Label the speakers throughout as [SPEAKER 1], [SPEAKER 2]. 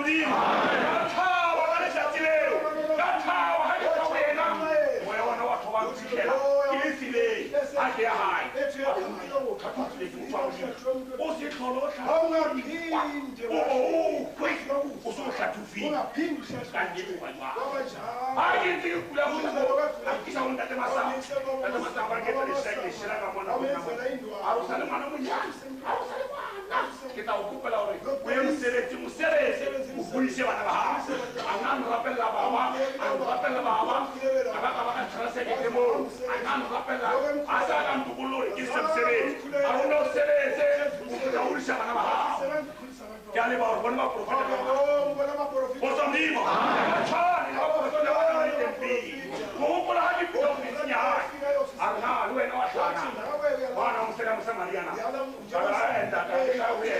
[SPEAKER 1] Modimo. Gathawa ka letsatsi leo. Gathawa ha ke tla wena. Moya wana wa thoba ntshikela. Ke lefileng. Ha ke ya hae. O se tlholo o tlhaphile. O so tlhaphile. Ka nnete wa jwa. Ha ke ntse ke kula go ha ke sa ntate Masang. Ntate Masang ba ke tla le shela ka mona go nna. Ha o sa le ngwana monyane. Ha o sa le ngwana. Ke tla o kopela hore o ye mosebetsi o buise bana ba hao. A nka nrapella baba. A nrapella baba. A ka ba ka tshwaraseke moo. A nka nrapella. A sa ka ntukolore ke se mosebetsi. A hona o sebetse. O tla o buisa bana ba hao. Ke a leba hore bona ba profeta ba hao. Botsa Modimo. Tshwane ha o profeta ba hao le tempele. Mo hopola ha ke pula metsing ya hae. A re na le wena wa hlana. Bana o sela Mosamariana. Enda ka hlawe.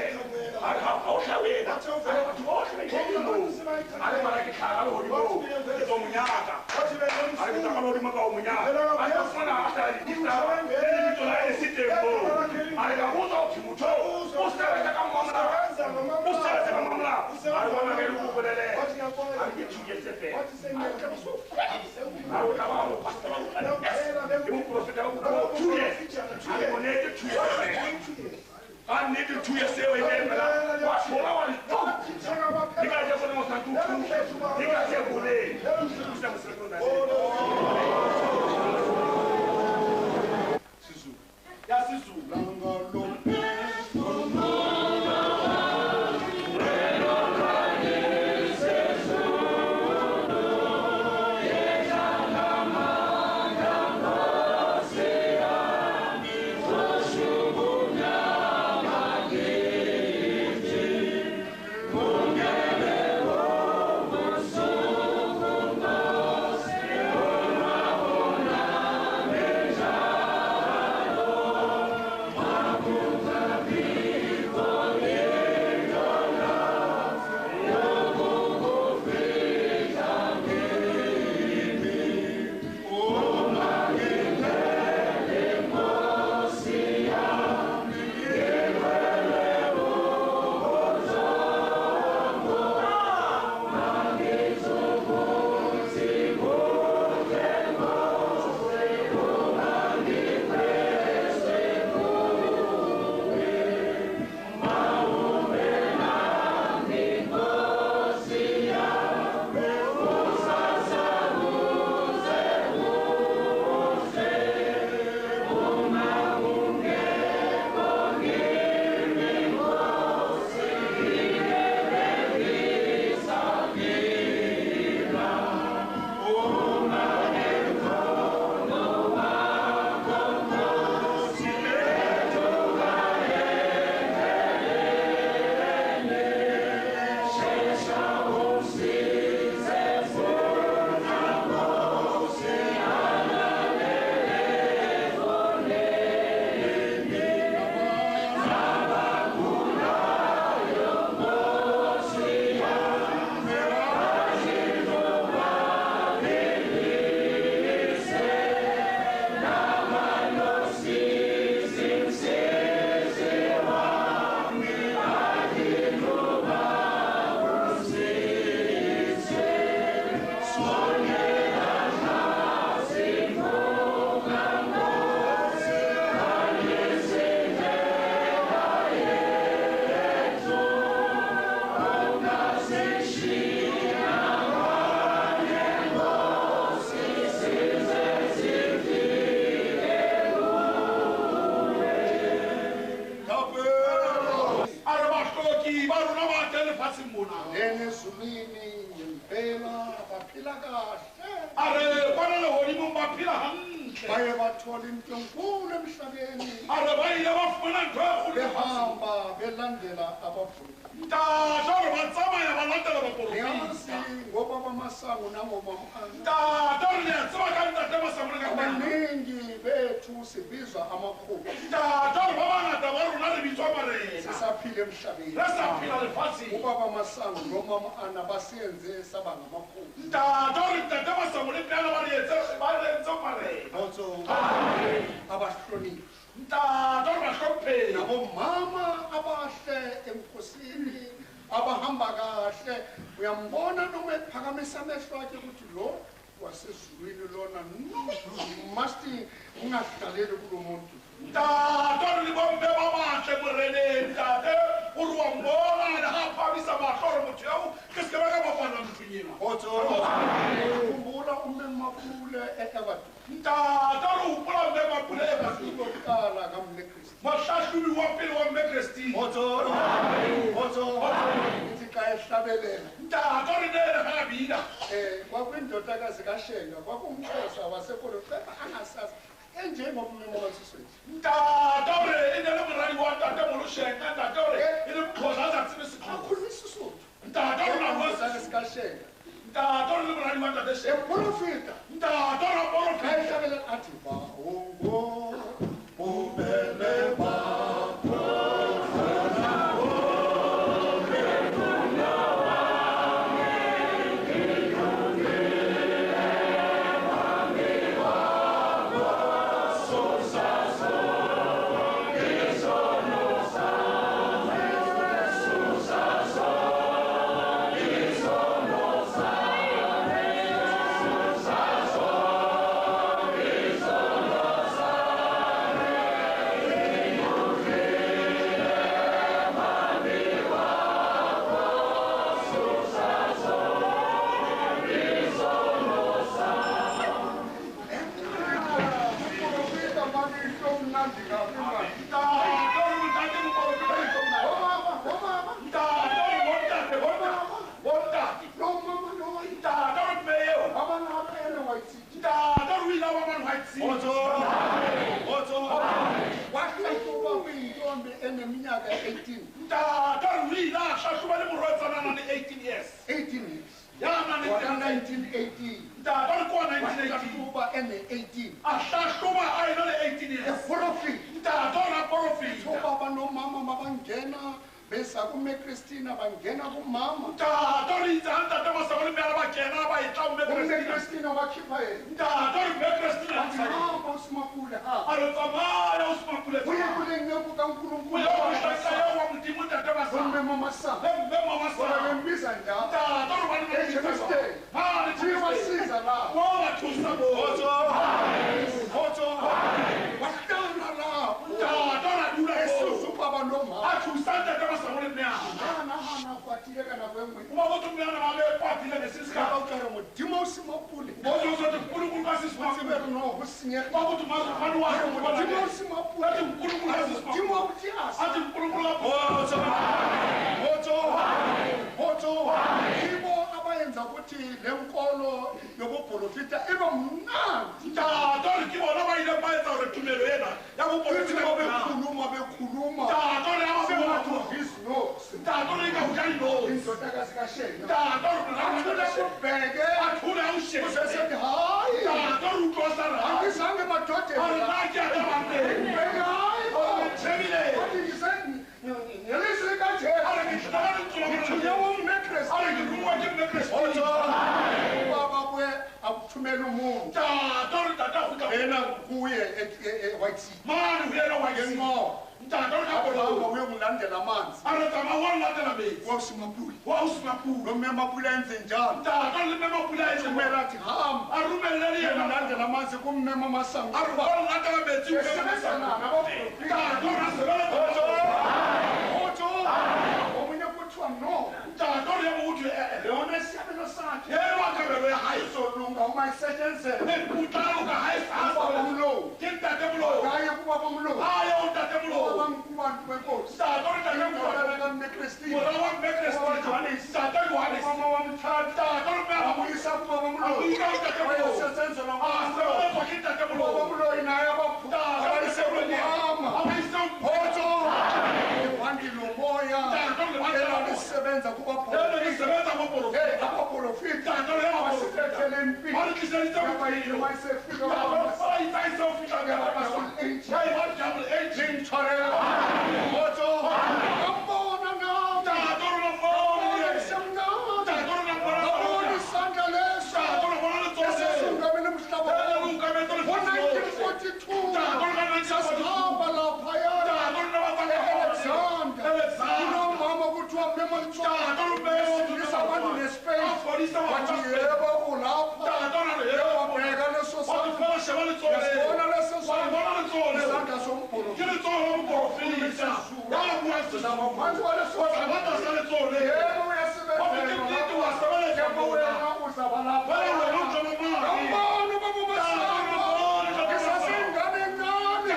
[SPEAKER 1] A ka o hlawe. A batho bohle ba ikemo. A le mara ke tlhaga le hodimo. Ke tlo monyaka. A re ke tla ka hodimo ka o monyaka. A ka fana a tla di tsa. Le lebitso la ene se teng moo. A re ka botsa ho motho. O sebetsa ka mamla. O sebetsa ka mamla. A re bona ke le go bolele. A re ke tshuyetse fe. A re ka boso. A re ka ba lo pastor ba o tla. Ke mo profeta o go tuye. A re bonete tuye fe. I need to do your say again, but watch what I want to do. You guys just want to do. You guys have good day. Sisu. Ya Sisu.
[SPEAKER 2] abahamba kahle uyambona noma ephakamisa amehlo akhe ukuthi lo wasezulwini lona must ungadlaleli kulo muntu
[SPEAKER 1] ntate le bomme ba batle moreneng ntate gore wa mbona le ga phamisa matlhore motho yao ke se ke ba ka bapala ntlong ena
[SPEAKER 2] khumbula umme Mapule eEverton
[SPEAKER 1] ntate re gopola mme Mapule
[SPEAKER 2] eEverton ka mme Christi
[SPEAKER 1] mohlahlobi wa pele wa mme Christine
[SPEAKER 2] ithi ka ehlabelela
[SPEAKER 1] ntate re nele ga bina
[SPEAKER 2] kwakwindodakazi kaShenga kwakumxhosa wasekolofefa angasazi enjengomnyama wasiswethu
[SPEAKER 1] ntate re e ne le moradi wa ntate moloshenga ntate re e le mxhosa a sa tsebe setlhoko
[SPEAKER 2] akhuluma isisuthu
[SPEAKER 1] ntate rona
[SPEAKER 2] wasane sikaShenga
[SPEAKER 1] ntate re le moradi wa ntate Shenga
[SPEAKER 2] eprofita
[SPEAKER 1] ntate ra
[SPEAKER 2] ka
[SPEAKER 1] porofeta
[SPEAKER 2] ehlabelela athi bahongo bubele bakho eneminyaka 18
[SPEAKER 1] ntate re ile a hlahloba le morwetsanana le 18 years
[SPEAKER 2] 18 years
[SPEAKER 1] yana le
[SPEAKER 2] waka 1918
[SPEAKER 1] ntate re kwa 1918
[SPEAKER 2] wahlahluba ene-18
[SPEAKER 1] a hlahloba a ena le 18 years
[SPEAKER 2] eprofita
[SPEAKER 1] ntate ra porofeta
[SPEAKER 2] obaba nomama mabangena besa kume Christina bangena kumama
[SPEAKER 1] ntate re itse ga ntate basabo le meala ba kena ba e tla mme
[SPEAKER 2] ume
[SPEAKER 1] Christina
[SPEAKER 2] Christina wakhipha yena
[SPEAKER 1] ntate re mme Christina
[SPEAKER 2] hamba usimapule
[SPEAKER 1] a
[SPEAKER 2] ha
[SPEAKER 1] re tsamaya o semakule
[SPEAKER 2] uye kulenge
[SPEAKER 1] o
[SPEAKER 2] kukaNkulunkulu
[SPEAKER 1] ya go hlaka yo wa modimo ntate basabo
[SPEAKER 2] umme mama sa
[SPEAKER 1] le mme mama sa
[SPEAKER 2] bembiza njalo
[SPEAKER 1] ntate re bane le
[SPEAKER 2] eJerusalema
[SPEAKER 1] ba le
[SPEAKER 2] wasiza la
[SPEAKER 1] mo ba thusa mo
[SPEAKER 2] wahlala la
[SPEAKER 1] ntate ra dula
[SPEAKER 2] esusu baba nomama
[SPEAKER 1] a thusa ntate basabo le mme
[SPEAKER 2] hana kwatile kana kwemwe
[SPEAKER 1] uma boto mmeana ba be papile le sisi
[SPEAKER 2] ka
[SPEAKER 1] ka
[SPEAKER 2] o tsara modimo usimapule
[SPEAKER 1] boto so te pulukulu ka sisi ma
[SPEAKER 2] tsebe no go senyega
[SPEAKER 1] ba boto ma fanu wa go ba
[SPEAKER 2] modimo
[SPEAKER 1] la
[SPEAKER 2] usimapule
[SPEAKER 1] ati pulukulu ka sisi ma
[SPEAKER 2] modimo utiasa
[SPEAKER 1] ati pulukulu ka
[SPEAKER 2] Hoto ibo abayenza ukuthi lenkolo yobuprofita ibe mnandi
[SPEAKER 1] ntate re ke bona ba ile ba etsa gore tumelo ena ya bo
[SPEAKER 2] ukuthi
[SPEAKER 1] politiki
[SPEAKER 2] bekhuluma
[SPEAKER 1] ntate re ya ba
[SPEAKER 2] sengathi
[SPEAKER 1] bona
[SPEAKER 2] his nose
[SPEAKER 1] ntate re ka uja dino
[SPEAKER 2] indodakazi kaShenga
[SPEAKER 1] ntate re na
[SPEAKER 2] athule kubheke
[SPEAKER 1] athula u she
[SPEAKER 2] usesithi hayi
[SPEAKER 1] ntate re utlo sa ra
[SPEAKER 2] angizange madodeni
[SPEAKER 1] ara na ke ya ba ne
[SPEAKER 2] bheke hayi
[SPEAKER 1] tshebile
[SPEAKER 2] athi ngiseni ngelizwi kaJesu
[SPEAKER 1] ara ke tshaba le
[SPEAKER 2] ngithunywe
[SPEAKER 1] tsholo
[SPEAKER 2] umekres
[SPEAKER 1] ara ke ruwa ke me kristo
[SPEAKER 2] ubaba buye akuthumela umuntu
[SPEAKER 1] ntate re tata go ka
[SPEAKER 2] yena kuye eWhite City
[SPEAKER 1] mani ho yena wa ke
[SPEAKER 2] ngenqo
[SPEAKER 1] ntate re ka
[SPEAKER 2] ahamba
[SPEAKER 1] bona
[SPEAKER 2] uyomlandela amanzi
[SPEAKER 1] ara tama wa latela metsi
[SPEAKER 2] wawusimapule
[SPEAKER 1] wa usimaphula
[SPEAKER 2] lo mme Mapule enze njalo
[SPEAKER 1] ntate le me mapula e tshemela
[SPEAKER 2] kumele athi hamba
[SPEAKER 1] a rumelle le yena
[SPEAKER 2] uyomlandela amanzi kumme Masango
[SPEAKER 1] a re ba latela metsi o ke
[SPEAKER 2] esebenzana
[SPEAKER 1] mosana
[SPEAKER 2] nabaprofita
[SPEAKER 1] ntate ra sebetsa
[SPEAKER 2] Hoto omunye kuthiwa no
[SPEAKER 1] ntate re ya bo uthi
[SPEAKER 2] yona isiyabelo sakhe
[SPEAKER 1] ye wa kabelo ya hae
[SPEAKER 2] izolunga uma isetshenzela
[SPEAKER 1] ne kutalo ka hae
[SPEAKER 2] ubaba
[SPEAKER 1] sa
[SPEAKER 2] umlowu
[SPEAKER 1] ke ntate bulo
[SPEAKER 2] ngaye kubaba umlowu
[SPEAKER 1] aye o ntate bulo
[SPEAKER 2] kubantu benkosi
[SPEAKER 1] ntate re ntate bulo
[SPEAKER 2] indodana kaMekristina
[SPEAKER 1] mora wa me kristo ntate Yohanes
[SPEAKER 2] umama wamthatha
[SPEAKER 1] ntate re me
[SPEAKER 2] amuyisa kubaba umlowu
[SPEAKER 1] abuka ntate bulo
[SPEAKER 2] wayesetshenzelwa
[SPEAKER 1] a sebetsa kwa ke ntate bulo
[SPEAKER 2] ubaba umlowu naye abayisekulama Hoto ivangile umoya elalisebenza kubaprofita abaprofita basithethele impilo yabayilwa isefika Hoto ambona nawe semnandi abona isandla leso esesungamele umhlaba ngo-1942 sasihamba laphaya e-Alexander kunomama kuthiwa Mema Mtshwana
[SPEAKER 1] maphodisa wa
[SPEAKER 2] wathi yebo ulapha wabheka leso sandla yasibona leso sandla isandla somprofita ngaphansi kwaleso sandla yebo uyasibenzela yebo wena uzaba lapha ngambona ubaba uMasango ngisasengane encane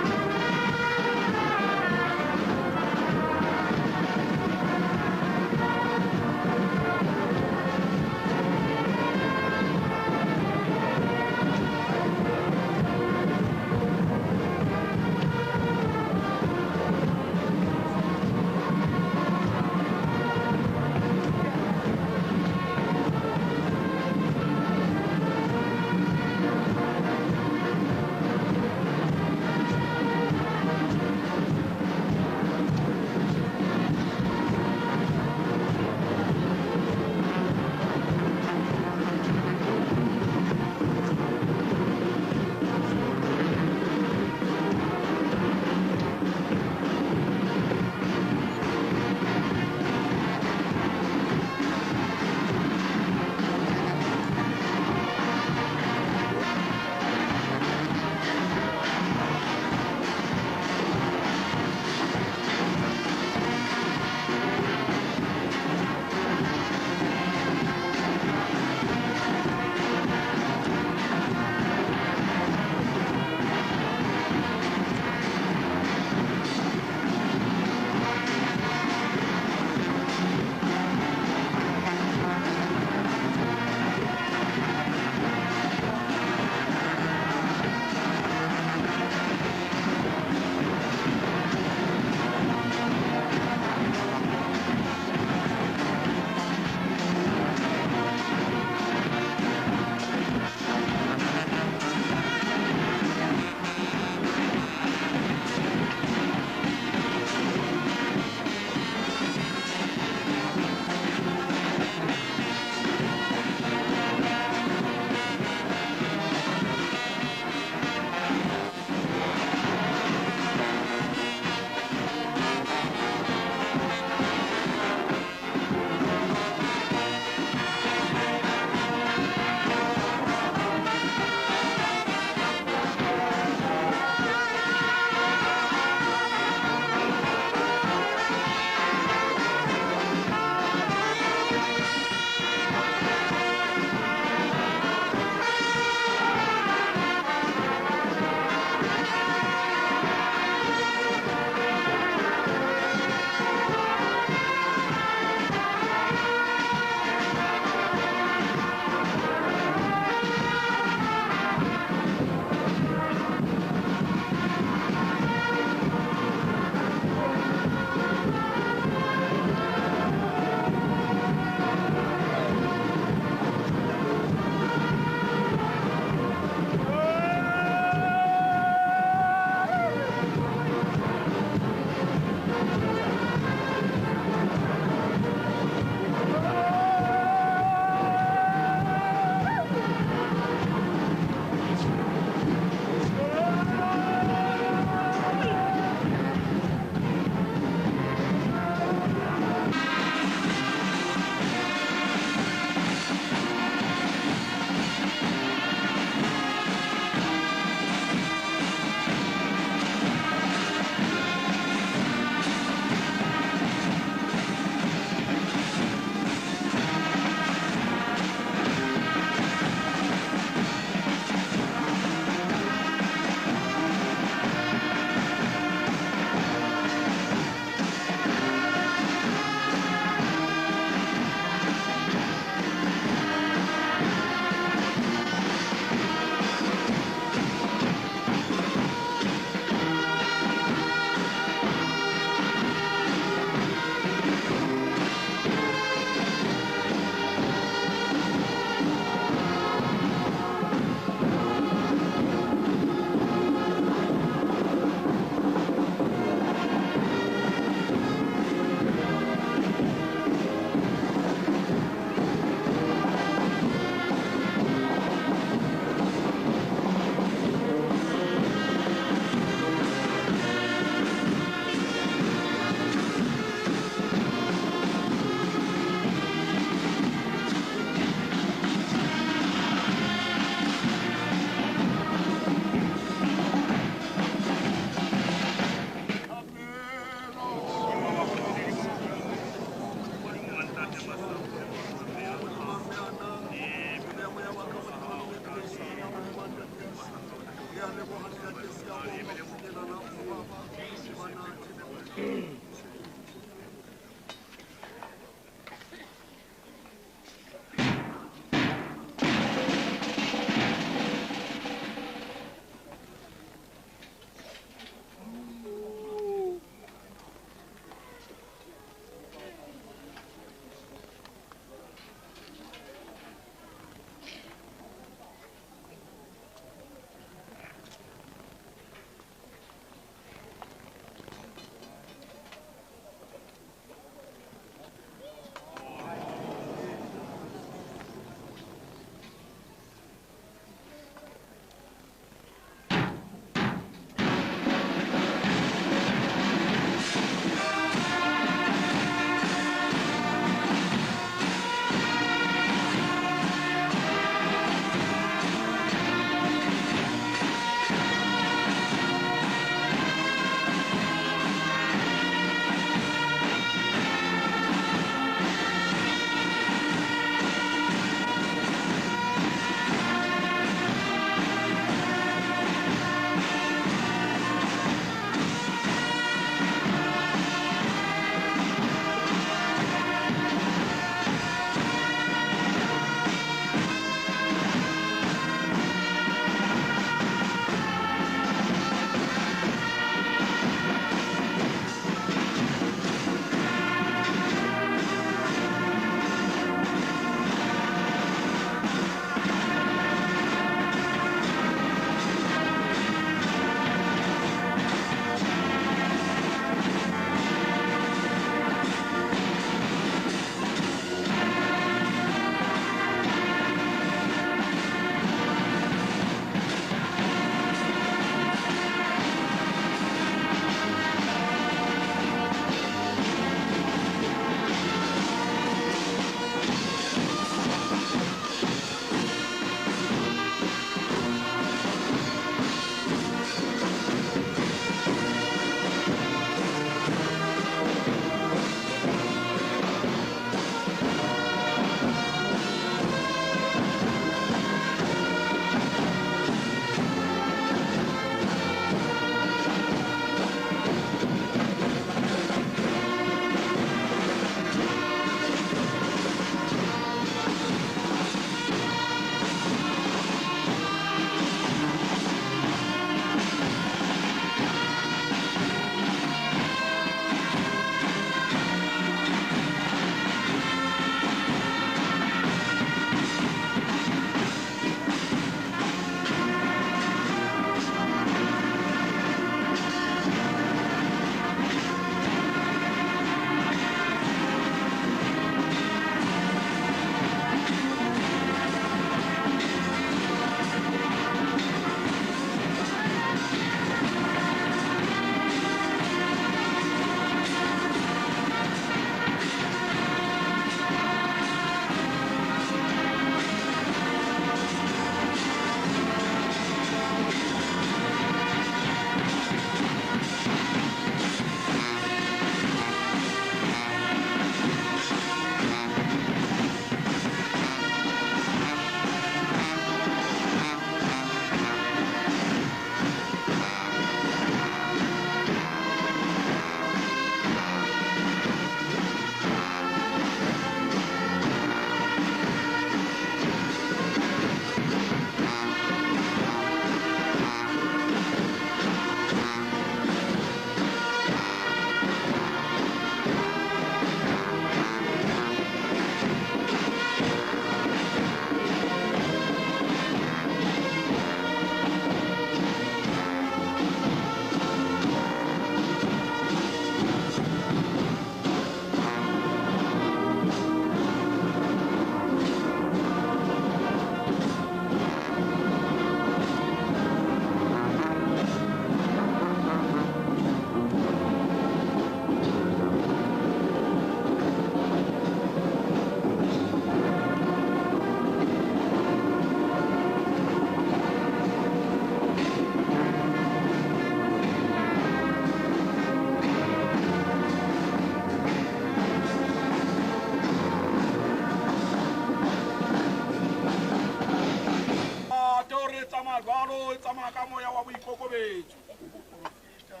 [SPEAKER 1] tsamaya jwalo e tsamaya ka moya wa boikokobetso
[SPEAKER 2] ubuprofita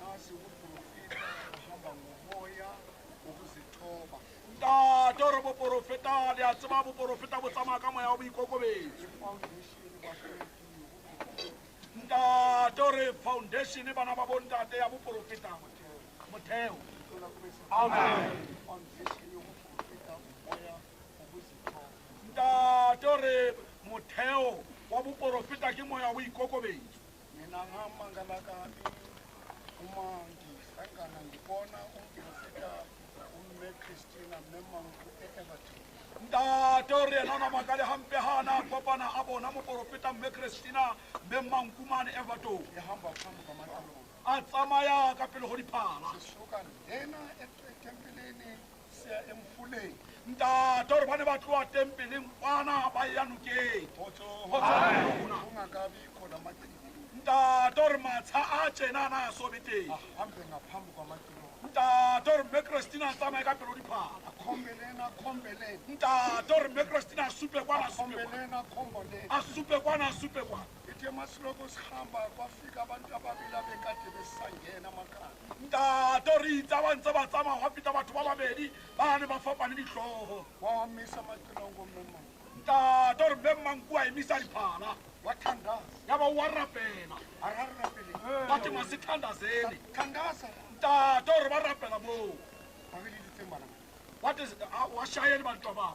[SPEAKER 2] yazi ubuprofita uhamba ngomoya wokuzithoba
[SPEAKER 1] ntate re boporofeta le a tseba boporofeta bo tsamaya ka moya wa boikokobetso
[SPEAKER 2] i-foundation bafeti
[SPEAKER 1] ntate re foundation bana ba bontate ya boporofeta motheo amen
[SPEAKER 2] foundation yokuprofita umoya wokuzithoba
[SPEAKER 1] ntate re motheo wa boporofeta ke moya wa boikokobetso
[SPEAKER 2] mina ngamangalakabi uma ngihlangana ngibona umprofita umme Christina Memangu e-Everton
[SPEAKER 1] ntate re yena na makale hampe hana kopana a bona moporofeta mme Christina mme Mankumane Everton
[SPEAKER 2] ehamba phambi kwamatolongo
[SPEAKER 1] a tsamaya ka pele go diphala
[SPEAKER 2] sisuka lena etempeleni siya emfuleni
[SPEAKER 1] ntate re bane ba tloa tempeleng kwana ba ya nokeng
[SPEAKER 2] ungakabi khona amaciko
[SPEAKER 1] ntate re matsha a tjenana a sobeteng
[SPEAKER 2] ahambe ngaphambi kwamatolongo
[SPEAKER 1] ntate re mme Christina a tsamaya ka pele go diphala
[SPEAKER 2] akhombeleni
[SPEAKER 1] ntate re mme Christina a supe kwana a supe kwana
[SPEAKER 2] khomboleni
[SPEAKER 1] a supe kwana a supe kwana
[SPEAKER 2] ithe masiloko sihamba kwafika abantu ababili abekade besisangena amakhaya
[SPEAKER 1] ntate re itse ba ntse ba tsamaya gwa feta batho ba babedi ba ne ba fapane ditlhogo
[SPEAKER 2] wawamisa amacilongo Memangu
[SPEAKER 1] ntate re mme Manku a emisa diphala
[SPEAKER 2] wathandaza
[SPEAKER 1] ya ba wa rapela
[SPEAKER 2] ararapeleng
[SPEAKER 1] ba thema se thandazele
[SPEAKER 2] thandaza
[SPEAKER 1] ntate re ba rapela moo
[SPEAKER 2] babili ditsembana
[SPEAKER 1] what is wa shaye le bantwa ba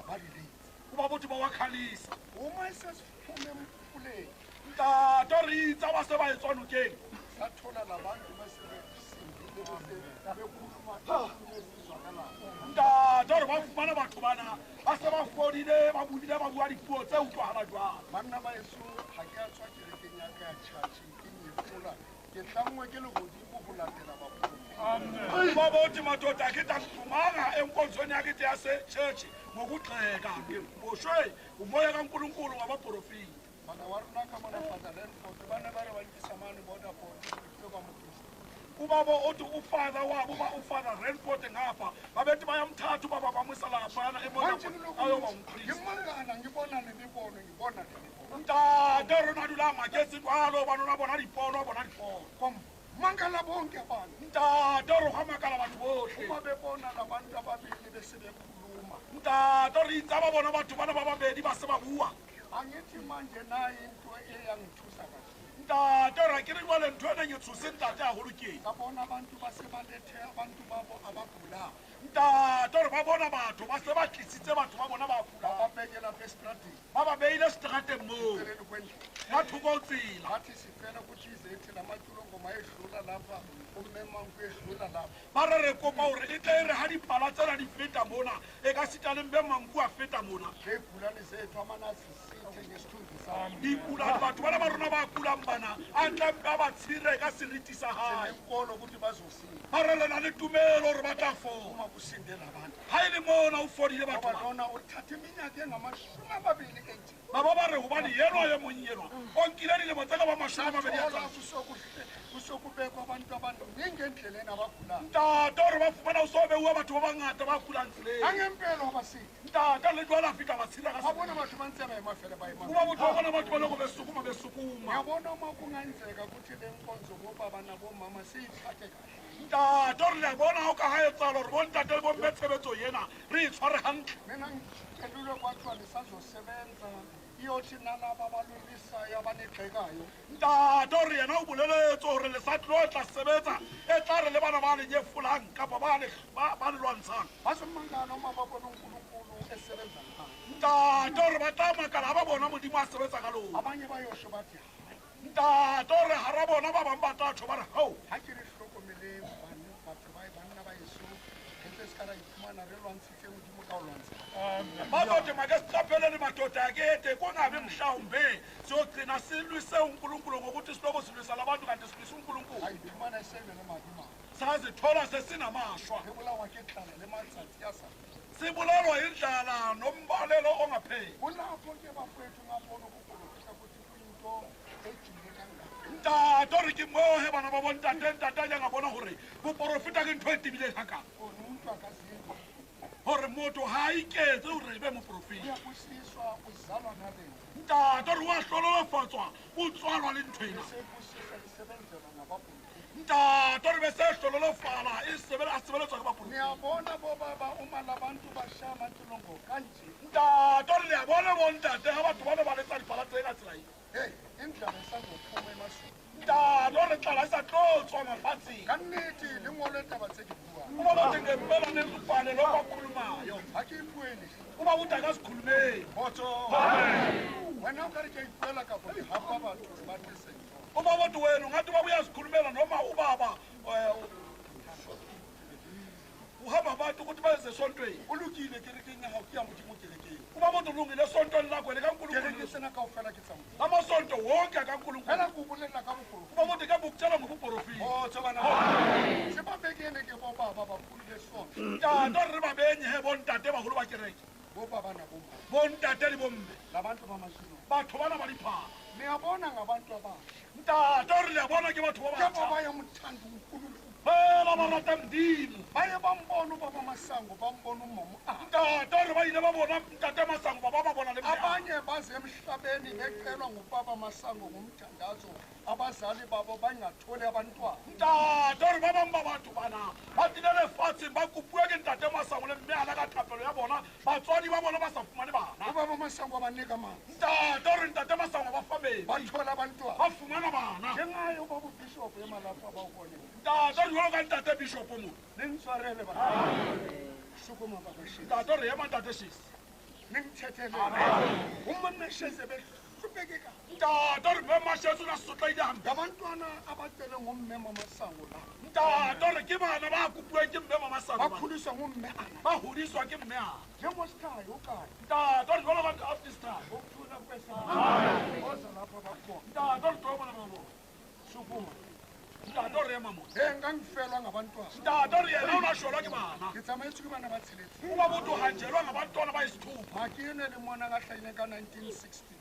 [SPEAKER 2] badilei
[SPEAKER 1] kuba botho ba wa khalisa
[SPEAKER 2] uma sesiphume emfuleni
[SPEAKER 1] ntate re itse ba se ba etswa nokeng
[SPEAKER 2] sathola labantu besebesindile bekhuluma esizwakalayo
[SPEAKER 1] ntate re ba fumana batho bana ba se ba fodile ba buile ba bua dipuo tse utlwagala jwalo
[SPEAKER 2] banna ba eso ga ke a tswa kerekeng ya ka ya tšhatšhe ke nyefola ke tlangwe ke legodimo go latela baprofeti
[SPEAKER 1] kuba bothi madoda ke takuphumanga enkonzweni yakhe yasetshetshi ngokugxeka boshwe umoya kaNkulunkulu wabaprofeti
[SPEAKER 2] bana wa rona ka mona Father Renford ba ne ba re ba nkisamane border port ke kwa moprofeti
[SPEAKER 1] kuba bo uthi ufather wabo ba ufather Renford ngapha babethi bayamthatha ubaba bamwisa laphana
[SPEAKER 2] manje
[SPEAKER 1] ayoba umkristu
[SPEAKER 2] ngimangana ngibona nemibono ngibona nemibono
[SPEAKER 1] ntate rona dula magesi kwalo banona bona dipono
[SPEAKER 2] mangala bonke abantu
[SPEAKER 1] ntate re ga makala batho botlhe
[SPEAKER 2] uma bebona labantu ababili besebekhuluma
[SPEAKER 1] ntate re itse ba bona batho bana ba babedi ba se ba bua
[SPEAKER 2] angithi manje nayo into eyangithusa kahle
[SPEAKER 1] ntate ra ke re jwale ntho ene ke tshose ntate haholo keng
[SPEAKER 2] ngabona abantu basebalethe abantu babo abagulayo
[SPEAKER 1] ntate re ba bona batho ba se ba tlisitse batho ba bona ba kula
[SPEAKER 2] bababekela apha esitrateni
[SPEAKER 1] ba ba beile seterateng moo
[SPEAKER 2] eceleni kwendlela
[SPEAKER 1] ka thoko tsela
[SPEAKER 2] bathi sicela ukuthi izethi lamatolongo mayedlula lapha ummemangu edlula lapha
[SPEAKER 1] ba re re kopa gore e tle e re ga dipala tsena di feta mona e ka sita le mme Manku a feta mona
[SPEAKER 2] ngey'gulane zethu amanazisithe ngesithunzi sabo
[SPEAKER 1] dikulane batho bana ba rona ba kulang bana a tlampe a ba tshire ka seriti sa gae
[SPEAKER 2] sinenkolo ukuthi bazosinda
[SPEAKER 1] ba re lena le tumelo gore ba tla fola
[SPEAKER 2] uma kusindela abantu
[SPEAKER 1] ga e le mona o fodile batho
[SPEAKER 2] ngoba
[SPEAKER 1] ba
[SPEAKER 2] lona uthatha iminyaka engamashumi amabili 80
[SPEAKER 1] ba ba re gobane yenwa ye monyenwa o nkile dilemo tse ka ba mashome a mabedi a
[SPEAKER 2] sathola
[SPEAKER 1] tsa
[SPEAKER 2] kusokubekwa abantu abaningi endleleni abagulayo
[SPEAKER 1] ntate gore ba fumana o so beuwa batho ba bangata ba kulang tseleng
[SPEAKER 2] angempela wabasindi
[SPEAKER 1] ntate le jwala fita ba tshira ka
[SPEAKER 2] wabona batho bantseba emafele bayimama
[SPEAKER 1] kuba botho ba bona batho ba loko besukuma
[SPEAKER 2] ngiyabona uma kungenzeka ukuthi le nkonzo bobaba nabomama siyithathe kahle
[SPEAKER 1] ntate gore le bona o ka ga e tsala gore bontate le bomme tshebetso yena re e tshware gantle
[SPEAKER 2] mina ngicelulwe kwathiwa nisazosebenza iyothi nalaba abalwisayo abanegxekayo
[SPEAKER 1] ntate gore yena o boleletse gore le sa tlo tla sebetsa e tla re le bana ba le nyefolang kapa ba le lwantshang
[SPEAKER 2] bazomangala uma babona unkulunkulu esebenza ngapha
[SPEAKER 1] ntate gore ba tla makala ga ba bona modimo a sebetsa ka lona
[SPEAKER 2] abanye bayosho bathi
[SPEAKER 1] ntate gore ga ra bona ba bangwe ba tla tho ba re gao
[SPEAKER 2] ha ke re hlokomeleng batho banna ba eso ente se ka ra iphumana re lwantshitse modimo ka o lwantsha
[SPEAKER 1] madoda make siqaphele le madoda akede kungabi mhlawumbe siyogcina silwise unkulunkulu ngokuthi siloko silwisa labantu kanti silwisa unkulunkulu
[SPEAKER 2] ayiphumana esebele madima
[SPEAKER 1] sazithola sesinamashwa
[SPEAKER 2] ebulawa ke hlala le matsatsi yasa
[SPEAKER 1] sibulalwa yindlala nombalelo ongapheli
[SPEAKER 2] kulapho ke bafowethu ngabona ukuprofita ukuthi kuyinto ejile kangaka
[SPEAKER 1] ntate re ke mohe bana ba bontate ntate a nyaka bona gore boporofeta ke ntho e tibileng gakang
[SPEAKER 2] umuntu akaziva
[SPEAKER 1] hore motho ha iketse hore ebe moprofeti
[SPEAKER 2] uyabusiswa uzalwa nale
[SPEAKER 1] ntate re wa hlolofatswa o tswalwa le nthwena
[SPEAKER 2] sebusiswa lisebenzela ngabapolitiki
[SPEAKER 1] ntate re be se hlolofala a sebeletswa ke bapolitiki
[SPEAKER 2] niyabona bobaba uma labantu bashaya amantilongo kanje
[SPEAKER 1] ntate re le a bona bontate ha batho ba ne ba letsa diphala tse ka tsela eng
[SPEAKER 2] hey indlala isazophuma emasweni
[SPEAKER 1] ntate re tlala e sa tlo tswa mafatsheng
[SPEAKER 2] ka nnete le ngolo taba tse di buang
[SPEAKER 1] kuba bothi ngempela nengubhale lo bakhulumayo
[SPEAKER 2] ha ke ipuele
[SPEAKER 1] kuba bothi akasikhulumeli
[SPEAKER 2] botso wena o ka re ke a ipuela kapo ke hapa batho ba tliseng
[SPEAKER 1] kuba bothi wena ungathi uba uyazikhulumela noma ubaba uhamba abantu ukuthi bayeze esontweni ulukile kerekeng ya hao ke ya modimo kerekeng kuba bothi ulungile esontweni lakho wena kankulunkulu
[SPEAKER 2] kereke sena kaofela ke tsamaya
[SPEAKER 1] amasonto wonke akankulunkulu
[SPEAKER 2] fela ke o bolelela ka bokgolo
[SPEAKER 1] kuba bothi ke bokutshela ngobuprofiti
[SPEAKER 2] botso bana se ba bekene ke bobaba bagolo le sona
[SPEAKER 1] ntate re babenye he bontate bagolo ba kereke
[SPEAKER 2] bobaba naboma
[SPEAKER 1] bontate le bomme
[SPEAKER 2] labantu bamashilo
[SPEAKER 1] batho bana ba diphala
[SPEAKER 2] niyabona ngabantu abasha
[SPEAKER 1] ntate re le a bona ke batho ba
[SPEAKER 2] ke
[SPEAKER 1] batsha
[SPEAKER 2] baba ya mothando unkulunkulu
[SPEAKER 1] fela ba rata modimo
[SPEAKER 2] baye bambona ubaba masango bambona umomo
[SPEAKER 1] ntate re ba ile ba bona ntate masango ba bona le
[SPEAKER 2] abanye baze emhlabeni becelwa ngubaba masango ngomthandazo abazali babo bangatholi abantwana
[SPEAKER 1] ntate re ba bang ba batho bana ba tilele fatsheng ba kopuwe ke ntate masango le mme ana ka thapelo ya bona batswadi ba bona ba sa fumane bana
[SPEAKER 2] ubaba masango abanika manzi
[SPEAKER 1] ntate re ntate masango ba famedi
[SPEAKER 2] bathola abantwana
[SPEAKER 1] ba fumana bana
[SPEAKER 2] njengayo ubaba ubhishophu emalapha bawubone
[SPEAKER 1] ntate jwalo ka ntate bishopo mo
[SPEAKER 2] ningitshwarele bana sukuma babashi
[SPEAKER 1] ntate re ema ntate shisi
[SPEAKER 2] ningithethele umamesheze behlupekeka
[SPEAKER 1] ntate re mme masheso na sotlaile hampe
[SPEAKER 2] ngabantwana abacele ngommema masango la
[SPEAKER 1] ntate re ke bana ba kopuweng ke mme mamasango
[SPEAKER 2] bakhuliswa ngomme ana
[SPEAKER 1] ba hodiswa ke mme ana
[SPEAKER 2] njengosikhayo okanye
[SPEAKER 1] ntate re jwalo ka aftistar
[SPEAKER 2] okuthula kwesana oza lapha bakhona
[SPEAKER 1] ntate re tobona babo
[SPEAKER 2] sukuma
[SPEAKER 1] ntate re ema mo
[SPEAKER 2] ngangifelwa ngabantwana
[SPEAKER 1] ntate re yena o na sholwa ke bana
[SPEAKER 2] ke tsamaetswe ke bana ba tsheletse
[SPEAKER 1] kuba bothi uhanjelwa ngabantwana bayisithupha
[SPEAKER 2] ga ke ene le mona ka tlhaile ka 1960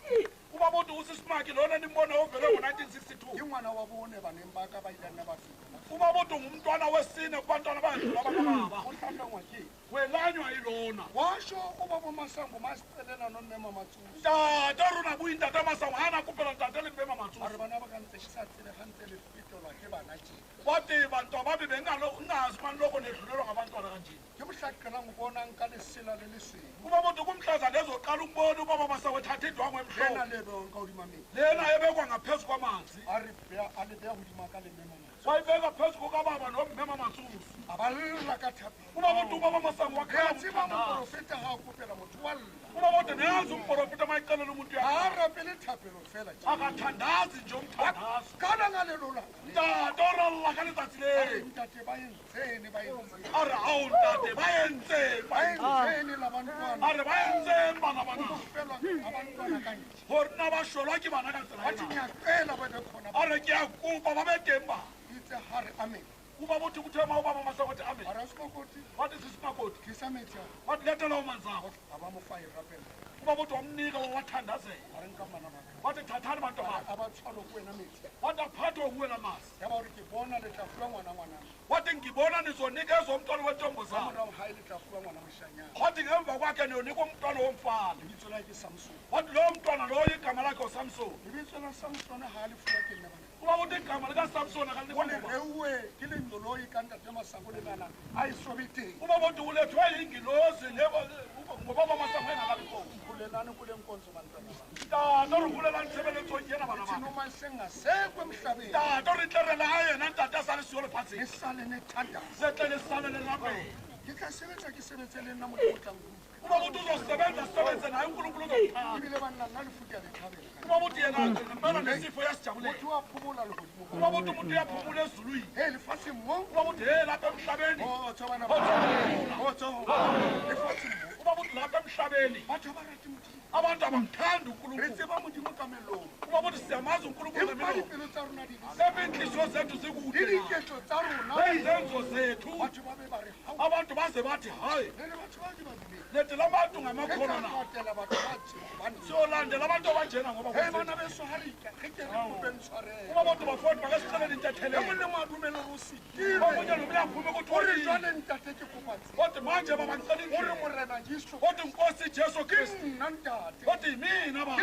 [SPEAKER 1] kuba bothi usisimaki lona nimbona ovele ngo-1962
[SPEAKER 2] ke ngwana wa bone baneng ba ka ba ilane ba feta
[SPEAKER 1] kuba bothi ngumntwana wesine kubantwana bayadlula bakababa
[SPEAKER 2] o hlahlangwa ke
[SPEAKER 1] welanywa yilona
[SPEAKER 2] washo ubaba masango masicelela nommema matsusi
[SPEAKER 1] ntate rona bui ntate masango ga na kopela ntate le mme
[SPEAKER 2] a re
[SPEAKER 1] mamatsosi
[SPEAKER 2] bana ba ka ntse ke sa tsele gantse le fetolwa ke bana je
[SPEAKER 1] wati bantwa ba bebeng ungazi mani loko nedlulelwa ngabantwana kanjini
[SPEAKER 2] ke bohlaqelang bonang ka lesela le lesweu
[SPEAKER 1] kuba bothi kumhlazana ezoqala ukubona ubaba masango ethatha indwangu
[SPEAKER 2] lena
[SPEAKER 1] emhlophe
[SPEAKER 2] lebewang ka hodimameng
[SPEAKER 1] lena ebekwa ngaphezu kwamanzi
[SPEAKER 2] a le beya hodima ka lemmema matsusi
[SPEAKER 1] wayibeka phezu kukababa nomme mamatsosi
[SPEAKER 2] a ba lla ka thapelo
[SPEAKER 1] kuba bothi ubaba masango
[SPEAKER 2] re a
[SPEAKER 1] wakhala
[SPEAKER 2] tseba
[SPEAKER 1] mothandazi
[SPEAKER 2] moprofeta ga a kopela motho wa lla
[SPEAKER 1] kuba bothi neyazi umprofita mayicelela umuntu
[SPEAKER 2] ga a
[SPEAKER 1] yakhe
[SPEAKER 2] rapele thapelo fela je
[SPEAKER 1] akathandazi nje umthandazi
[SPEAKER 2] kana ngalelo langa
[SPEAKER 1] ntate oralla ka letsatsi leo
[SPEAKER 2] ntate bayentseni bayentseni
[SPEAKER 1] a re ao ntate ba entseng
[SPEAKER 2] bayentseni labantwana
[SPEAKER 1] a re ba entseng bana bana
[SPEAKER 2] ukufelwa abantwana kanje
[SPEAKER 1] gore nna ba sholwa ke bana ka tsela
[SPEAKER 2] bathi
[SPEAKER 1] ena
[SPEAKER 2] ngiyacela bebe khona
[SPEAKER 1] a re ke a kopa ba be teng bana
[SPEAKER 2] itse ha re amen
[SPEAKER 1] kuba bothi kuthema ubaba masangothi amen
[SPEAKER 2] ara simakoti
[SPEAKER 1] wathi sisimakoti
[SPEAKER 2] tlisa metsi ao
[SPEAKER 1] wathi letela umanzako
[SPEAKER 2] a ba mo fa irapela
[SPEAKER 1] kuba bothi wamnika wathandazela
[SPEAKER 2] a re nka mana baka
[SPEAKER 1] wathi thathani bantwana
[SPEAKER 2] a ba tshwalo ko wena metsi
[SPEAKER 1] wathi aphathwe kuwela masi
[SPEAKER 2] ya ba gore ke bona le tla fuwa ngwana
[SPEAKER 1] wathi ngibona nizonikezwa umntwana wentombo
[SPEAKER 2] ka
[SPEAKER 1] zabo
[SPEAKER 2] morago ga e le tla fuwa ngwana moshanyana
[SPEAKER 1] wathi ngemva kwakhe niyonikwa umntwana womfana
[SPEAKER 2] lebitso la ke samson
[SPEAKER 1] wathi lowo mntwana loyo igama lakhe usamsoni
[SPEAKER 2] lebitso la samson ga a le fuwa ke nne bana
[SPEAKER 1] kuba bothi igama likasamsoni
[SPEAKER 2] o
[SPEAKER 1] akalinikwa
[SPEAKER 2] le
[SPEAKER 1] ngubani
[SPEAKER 2] reuwe ke lendoloi ka ntate masango le nana a e sobe teng
[SPEAKER 1] kuba bothi ulethwe yingilozi ngobaba masango engakabikho
[SPEAKER 2] khulelane kule nkonzo bantwana bam
[SPEAKER 1] ntate re golelang tshebeletsong yena bana bana
[SPEAKER 2] sinoma sengasekho emhlabeni
[SPEAKER 1] ntate re tlerela ga yena ntate a sa le siyo lefatsheng
[SPEAKER 2] esale nethandaza
[SPEAKER 1] setle le sale le lapeng
[SPEAKER 2] ke tla sebetsa ke sebetse le nna modimo o tlang
[SPEAKER 1] kuba bothi uzosebenza sisebenzise naye unkulunkulu uzokuthanda
[SPEAKER 2] ebile banna nna lefuka lethabela
[SPEAKER 1] kuba bothi yena ngempela nesifo yasijabulelo
[SPEAKER 2] motho wa phomola legodimo
[SPEAKER 1] kuba bothi umuntu uyaphumula ezulwini
[SPEAKER 2] e lefatsheng mo
[SPEAKER 1] kuba bothi he lapha emhlabeni
[SPEAKER 2] otso bana otso lefatsheng mo
[SPEAKER 1] kuba bothi lapha emhlabeni
[SPEAKER 2] batho ba rate modimo
[SPEAKER 1] abantu abamthanda
[SPEAKER 2] re
[SPEAKER 1] unkulunkulu
[SPEAKER 2] tseba modimo ka melong
[SPEAKER 1] kuba bothi siyamazi unkulunkulu
[SPEAKER 2] empa
[SPEAKER 1] ngemilo
[SPEAKER 2] dipelo tsa rona di
[SPEAKER 1] sebeintliziyo zethu
[SPEAKER 2] le
[SPEAKER 1] zikude na
[SPEAKER 2] diketso tsa rona
[SPEAKER 1] nezenzo zethu
[SPEAKER 2] batho ba be ba re hau
[SPEAKER 1] abantu baze bathi hayi
[SPEAKER 2] le le batho ba di badileng
[SPEAKER 1] leti labantu
[SPEAKER 2] ke
[SPEAKER 1] ngamakhono
[SPEAKER 2] tla
[SPEAKER 1] na
[SPEAKER 2] latela batho ba tsebane
[SPEAKER 1] siyolandela abantu abanjena ngoba
[SPEAKER 2] he
[SPEAKER 1] kutheni.
[SPEAKER 2] bana beso ha re ika ge ke re kopeng tshwarela
[SPEAKER 1] kuba bothi bafowethu makasicele
[SPEAKER 2] e
[SPEAKER 1] nintethelele
[SPEAKER 2] mole mo a dumele go setile
[SPEAKER 1] omunye nomunye aphume
[SPEAKER 2] ore
[SPEAKER 1] kuthi
[SPEAKER 2] jwale ntate ke kopatse
[SPEAKER 1] kodwa manje baba ngicela
[SPEAKER 2] uri
[SPEAKER 1] indlela
[SPEAKER 2] morena Jesu
[SPEAKER 1] kodwa inkosi Jesu
[SPEAKER 2] ke
[SPEAKER 1] Kristu
[SPEAKER 2] nna ntate
[SPEAKER 1] kodwa yimina baba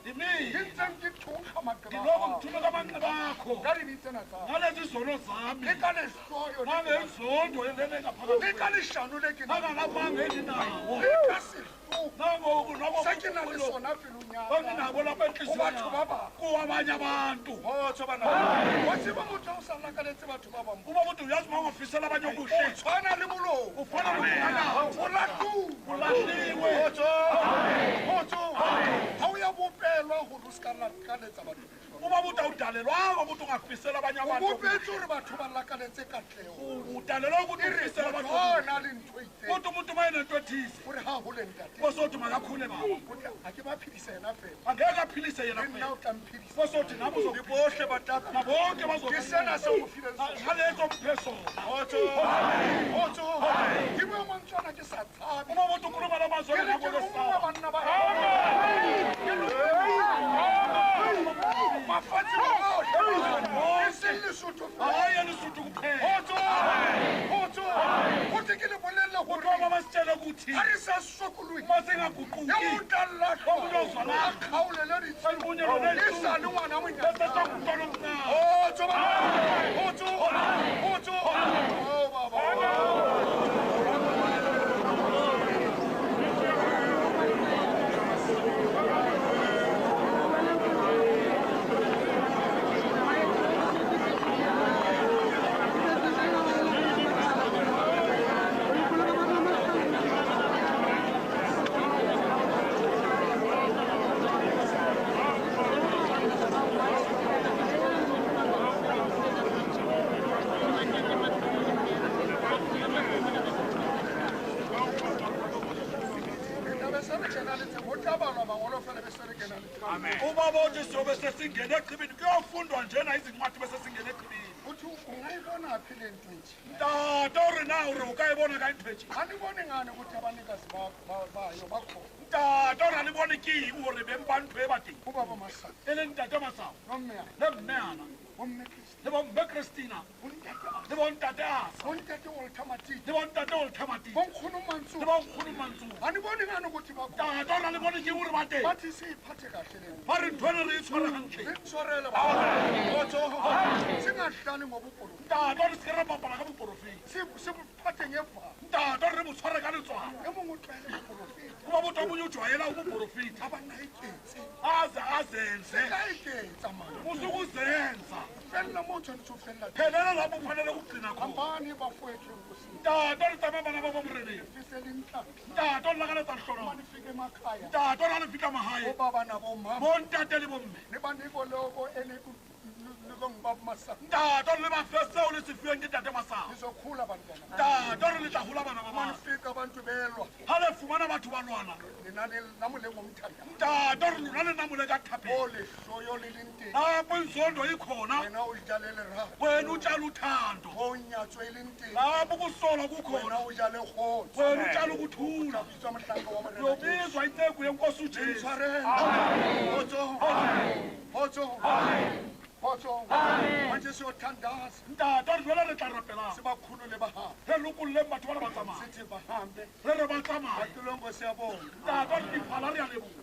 [SPEAKER 1] yimina
[SPEAKER 2] ke ntseng ke thunga magqeba
[SPEAKER 1] ngiloko
[SPEAKER 2] akho.
[SPEAKER 1] ngithume kamanxeba akho
[SPEAKER 2] ka dibitsena tsa
[SPEAKER 1] ngalezi izono zami
[SPEAKER 2] le ka lehloyo
[SPEAKER 1] nangenzondo lele
[SPEAKER 2] le ka
[SPEAKER 1] ngaphakathi
[SPEAKER 2] leshano le ke nang
[SPEAKER 1] nangalamanga endinawo
[SPEAKER 2] le ka sehloho se ke nang le sona pelong ya ka
[SPEAKER 1] onginabo lapha
[SPEAKER 2] go
[SPEAKER 1] enhliziyweni
[SPEAKER 2] batho ba
[SPEAKER 1] yami
[SPEAKER 2] bang.
[SPEAKER 1] kuwabanye abantu
[SPEAKER 2] Kgotso bana. Wa tseba motho o sa lakaletse batho ba bang.
[SPEAKER 1] uba kodwa uyazi uma ungafisela abanye
[SPEAKER 2] O
[SPEAKER 1] okuhle
[SPEAKER 2] tshwana le molong.
[SPEAKER 1] ufana nomfana
[SPEAKER 2] O latuwa.
[SPEAKER 1] ulahliwe
[SPEAKER 2] Kgotso. Kgotso. Ha o ya bopelwa hore o ska lakaletsa batho.
[SPEAKER 1] uba kodwa awudalelwanga ukuthi ungafisela abanye
[SPEAKER 2] O
[SPEAKER 1] abantu
[SPEAKER 2] bopetse hore batho ba lakaletse katleho.
[SPEAKER 1] udalelwa ukuthi
[SPEAKER 2] Ere
[SPEAKER 1] ufisela abantu
[SPEAKER 2] motho
[SPEAKER 1] okuhle.
[SPEAKER 2] ona le ntho e itseng.
[SPEAKER 1] kodwa umuntu uma enento ethize
[SPEAKER 2] Hore ha hole ntate.
[SPEAKER 1] kosothi makakhule baba
[SPEAKER 2] Ha ke ba phedisa yena fela.
[SPEAKER 1] angeke aphilise yena
[SPEAKER 2] Le nna
[SPEAKER 1] kuphela
[SPEAKER 2] o tla mphedisa.
[SPEAKER 1] kosothi nabo
[SPEAKER 2] Le bohle ba tla
[SPEAKER 1] na bonke
[SPEAKER 2] ke sena se o fileng sona.
[SPEAKER 1] ngalezo mphe sona
[SPEAKER 2] Kgotso. Kgotso. Ke bua mantswana ke sa tshabe.
[SPEAKER 1] uma kodwa ukhuluma la mazwi
[SPEAKER 2] Ke re ke
[SPEAKER 1] angekho
[SPEAKER 2] lo
[SPEAKER 1] kwesaba
[SPEAKER 2] banna ba mafatshe ohle e seng Lesotho fela.
[SPEAKER 1] hayi elisuthu kuphela
[SPEAKER 2] Kgotso. Kgotso. Ho te ke le bolelle
[SPEAKER 1] kodwa
[SPEAKER 2] hore
[SPEAKER 1] uma basitshele ukuthi
[SPEAKER 2] ha re sa sokolohe
[SPEAKER 1] uma singaguquki
[SPEAKER 2] e o tla lahlwa a kgaolele
[SPEAKER 1] Ibunyelo
[SPEAKER 2] ditsela
[SPEAKER 1] lethu.
[SPEAKER 2] e sa le ngwana monyana.
[SPEAKER 1] esesakutwana omncane
[SPEAKER 2] Kgotso bana. Kgotso. Kgotso. Oh baba.
[SPEAKER 1] uba bothi siyobe sesingene echibini kuyofundwa njena izincwadi bese singene echibini
[SPEAKER 2] Uthi ungayibona phi le nto nje?
[SPEAKER 1] tata uri na uri ukayibona ka intweji
[SPEAKER 2] Andiboni ngani ukuthi abanikazi bayo bakhona.
[SPEAKER 1] tata uri aliboni ki uri bempantho ebadeni
[SPEAKER 2] Ubaba Masana,
[SPEAKER 1] e leng tate masawo
[SPEAKER 2] nommeyana,
[SPEAKER 1] le mmeana
[SPEAKER 2] bomme Kristi,
[SPEAKER 1] le bomme christina
[SPEAKER 2] bontate Asa,
[SPEAKER 1] le bontate asa
[SPEAKER 2] bontate Walter Matiti,
[SPEAKER 1] le bontate olthamati
[SPEAKER 2] bonkgono
[SPEAKER 1] le
[SPEAKER 2] Mansuru.
[SPEAKER 1] bonkgono mantsuru
[SPEAKER 2] Andiboni ngani ukuthi bakhona.
[SPEAKER 1] tata uri aliboni ki uri bateng
[SPEAKER 2] Bathi siyiphathe kahle le nto.
[SPEAKER 1] ba re ntho ene re e tshware gantle
[SPEAKER 2] Intshwarele baba. Kgotso. Singahlali ngobukolo.
[SPEAKER 1] tata uri se re bapala ka boporofeti
[SPEAKER 2] Sibuphathe ngevalo.
[SPEAKER 1] tata uri re bo tshware ka letswana
[SPEAKER 2] E mongwe o tlwaele boprofeti.
[SPEAKER 1] kuba botho omonye o jwayela ubuporofeti
[SPEAKER 2] Aba nna iketse.
[SPEAKER 1] aze azenze
[SPEAKER 2] Ka iketsa mani.
[SPEAKER 1] usukuzenza
[SPEAKER 2] Fella mo o tshwanetse o fella teng.
[SPEAKER 1] phelela lapho kufanele ukugcina khona
[SPEAKER 2] Hambani bafowethu enkosini.
[SPEAKER 1] tata ri tsamaya bana ba ba moreneng
[SPEAKER 2] Fisele inhlanhla.
[SPEAKER 1] tata ri lakaletsa hlolo
[SPEAKER 2] Manifike emakhaya.
[SPEAKER 1] tata ri a le fika magae
[SPEAKER 2] Obaba nabomama.
[SPEAKER 1] bontate le bomme
[SPEAKER 2] Le baniko loko elekongibaba Masana.
[SPEAKER 1] tata ri le bafe seo le se fiweng ke tate masago
[SPEAKER 2] Nizokhula bantwana.
[SPEAKER 1] tata ri le tla gola bana ba bana
[SPEAKER 2] Manifika abantu belwa.
[SPEAKER 1] ga le fumana batho ba lwana
[SPEAKER 2] Nina namule ngomthanda.
[SPEAKER 1] tata ri lona le namole ka thapeng
[SPEAKER 2] O lehloyo le leng teng.
[SPEAKER 1] lapho inzondo ikhona
[SPEAKER 2] Wena o jale lerato.
[SPEAKER 1] wena utshala uthando
[SPEAKER 2] O nyatso e leng teng.
[SPEAKER 1] lapho kusola
[SPEAKER 2] Wena
[SPEAKER 1] kukhona
[SPEAKER 2] o jale kgotso.
[SPEAKER 1] wena utshala ukuthula
[SPEAKER 2] Bitswa mohlanka wa morena Jesu.
[SPEAKER 1] yobizwa inteku yenkosi ujesu
[SPEAKER 2] Intshwarele. Kgotso. Kgotso. Kgotso. Manje siyothandaza.
[SPEAKER 1] tata ri jwale re tla rapelang
[SPEAKER 2] Sibakhulule bahambe.
[SPEAKER 1] re lokolleng batho ba re ba tsamaya
[SPEAKER 2] Sithi bahambe.
[SPEAKER 1] re re ba tsamaye
[SPEAKER 2] Batulongo siyabonga.
[SPEAKER 1] tata re diphala re a leboga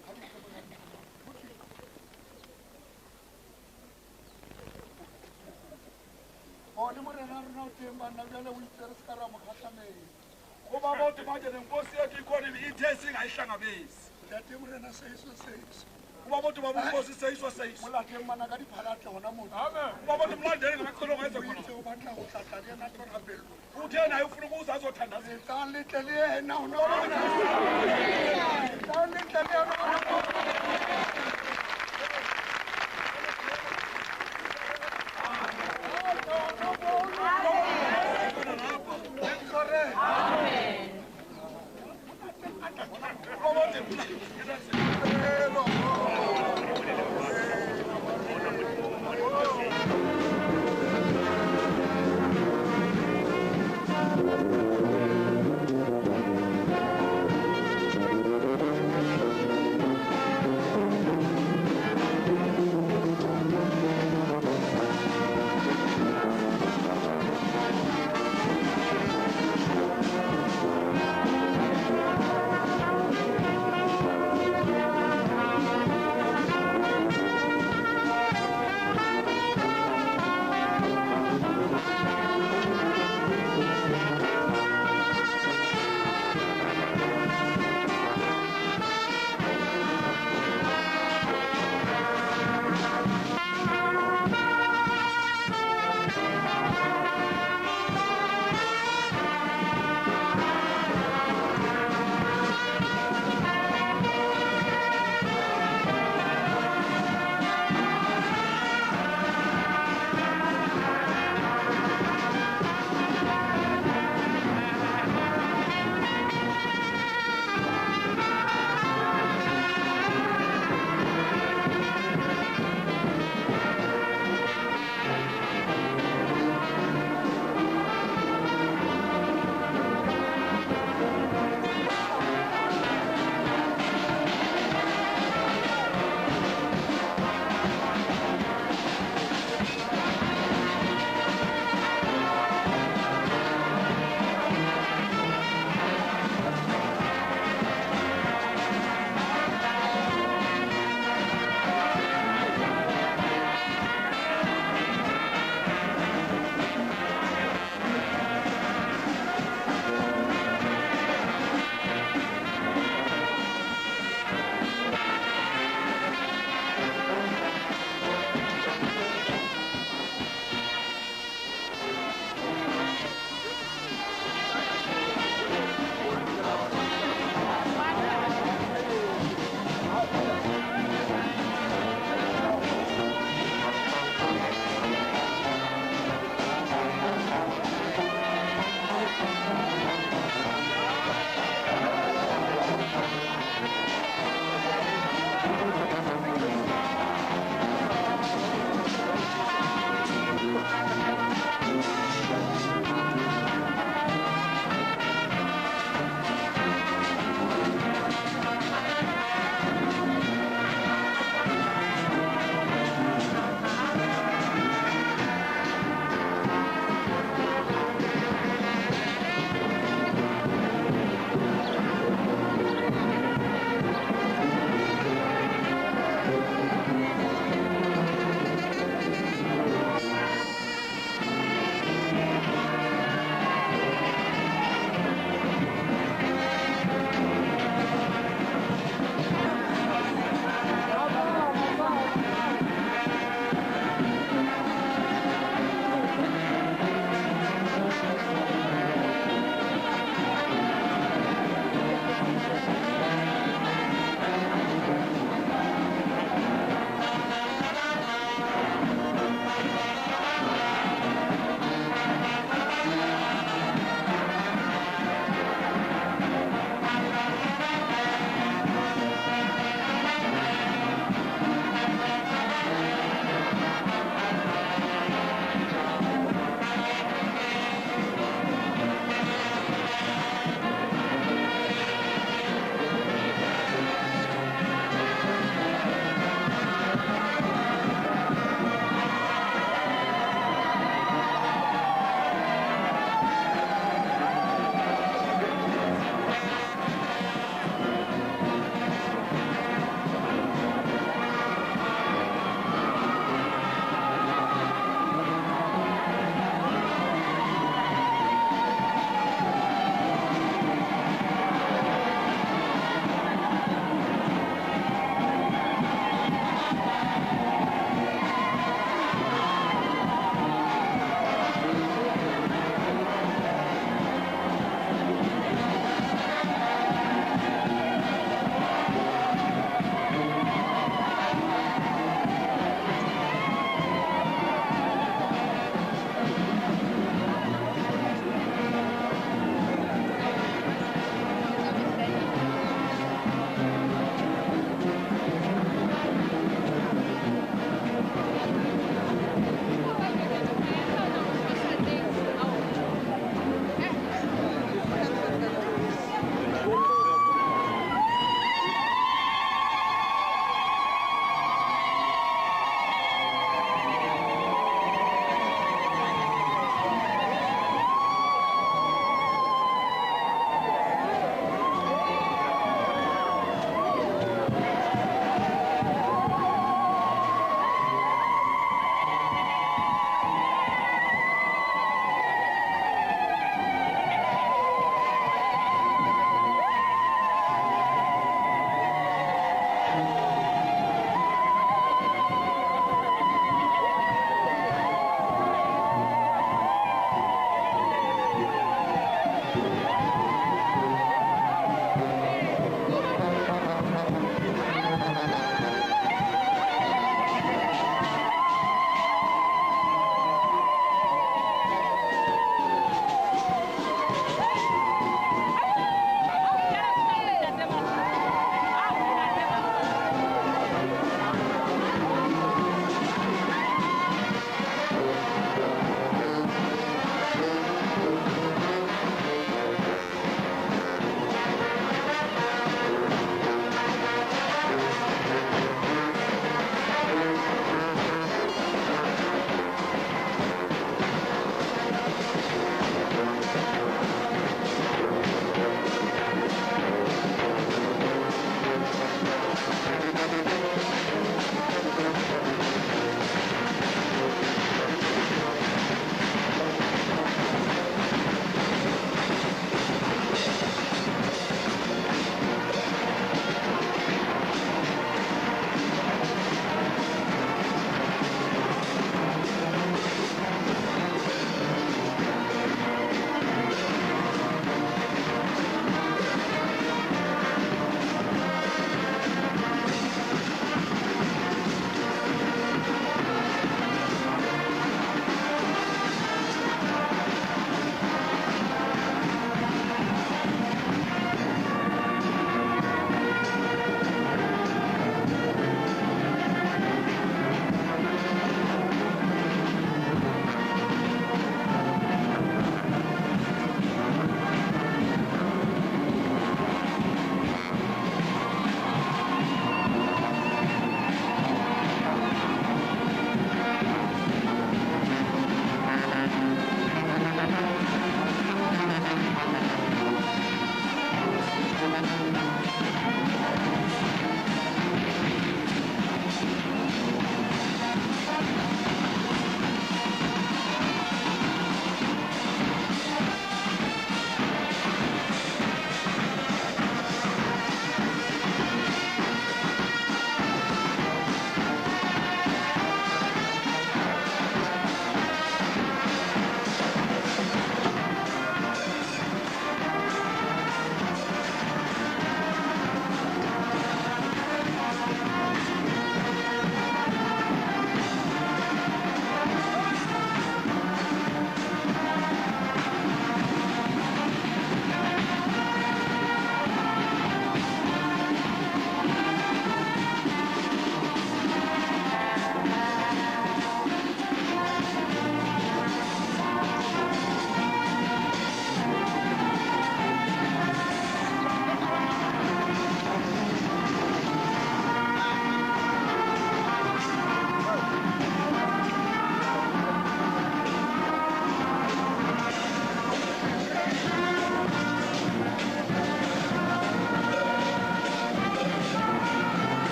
[SPEAKER 2] Bona morena rona o teng banna bjale o itse re se ka ra mo kgatlamela.
[SPEAKER 1] kuba bothi manje nenkosi yethu ikhonile ithe singayihlangabezi
[SPEAKER 2] Ntate morena sehiso sehiso.
[SPEAKER 1] kuba bothi babunkosi seyiso seyiso
[SPEAKER 2] Molateng mana ka diphalatle gona motho.
[SPEAKER 1] kuba bothi mlandeli ngamaqhelo ngayeze
[SPEAKER 2] O
[SPEAKER 1] khona
[SPEAKER 2] itse o batla go tlatla le ena tlo rapello.
[SPEAKER 1] uthe naye ufuna ukuze azothandaza
[SPEAKER 2] Letlang letle le yena o bona. Letlang letle le yena o bona.
[SPEAKER 1] kuba bothi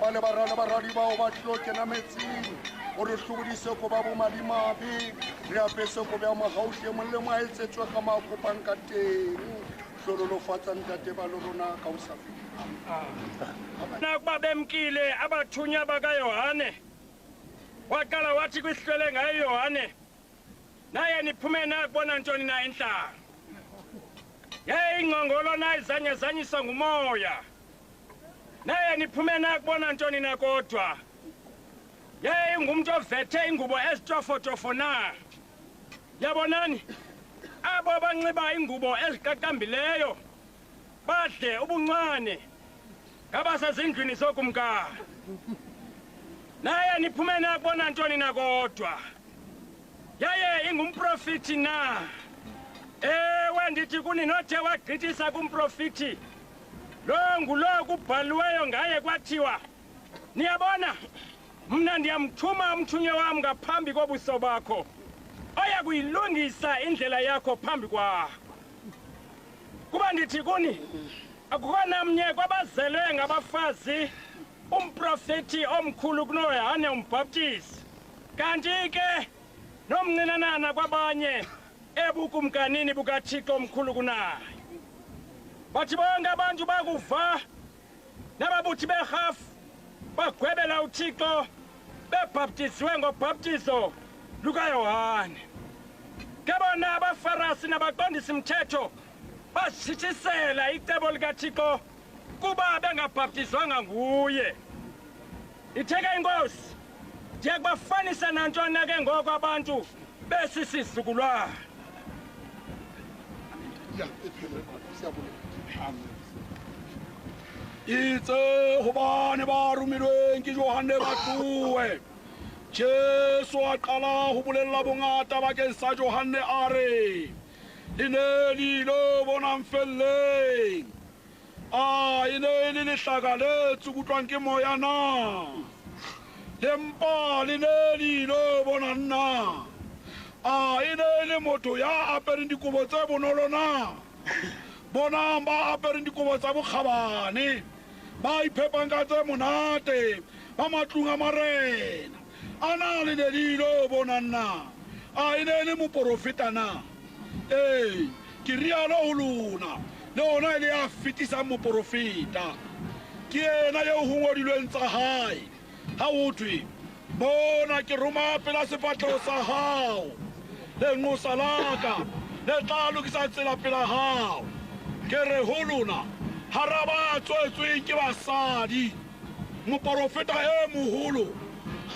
[SPEAKER 2] ba le baradi bao ba tlo kena metsing o re hlodise ko ba bo madimabe re apese ko bja magauhle mo le mo a etsetswe ka makopang ka teng hlololofatsa ntate ba le rona ka o sa
[SPEAKER 3] nakuba bemkile abathunywa bakaYohane waqala wathi kwihlwele ngaye Yohane naye niphume nakubona ntoni na inhlanga yaye ingqongolo naye zanyazanyiswa ngumoya naye niphume nakubona ntoni na kodwa yaye ingumntu ovethe ingubo ezitofotofo na yabonani abo banxiba ingubo eziqaqambileyo badle ubuncwane ngabasezindlwini zokumka naye niphume nakubona ntoni na kodwa yaye ingumprofiti na ewe ndithi kuni nothe wagqithisa kumprofiti lo ngulo kubhaliweyo ngaye kwathiwa niyabona mna ndiyamthuma umthunywa wam ngaphambi kobuso bakho oya kuyilungisa indlela yakho phambi kwakho kuba ndithi kuni akukho namnye kwabazelwe ngabafazi umprofeti omkhulu kunoYohane umbhaptizi kanti ke nomncinanana kwabanye ebukumkanini bukaThixo omkhulu kunayo bathi bonke abantu bakuva nababuthi berhafu bagwebela uThixo bebhaptiziwe ngobhaptizo lukaYohane ke bona abafarisi nabaqondisi mthetho basithisela icebo likaThixo kuba bengabhaptizwanga nguye itheke inkosi ndiyakubafanisa nantoni ke ngoko abantu besisizukulwana
[SPEAKER 1] itse hobane ba romilweng ke Yohane ba tlowe Jesu a qala ho bolella bongata bakeng sa Yohane a re le ne le lo bonang felleng e ne le lehlaka le tsukutlwang ke moya na lempa le ne le lo bonang na e ne le motho ya apereng dikobo tse bonolo na bonang ba apereng dikobo tsa bokgabane ba iphepang ka tse monate ba matlong a marena a na le ne le lo bonang na e ne le moporofeta na ke rialo ho lona le ona ile ya fetisang moporofeta ke ena yeo ho ngodilweng tsa hae ha ho thwe bona ke roma pela sefatleho sa hao le ngosa laka le tla lokisa tsela pela hao ke re ho lona hara ba tswetsweng ke basadi moporofeta e moholo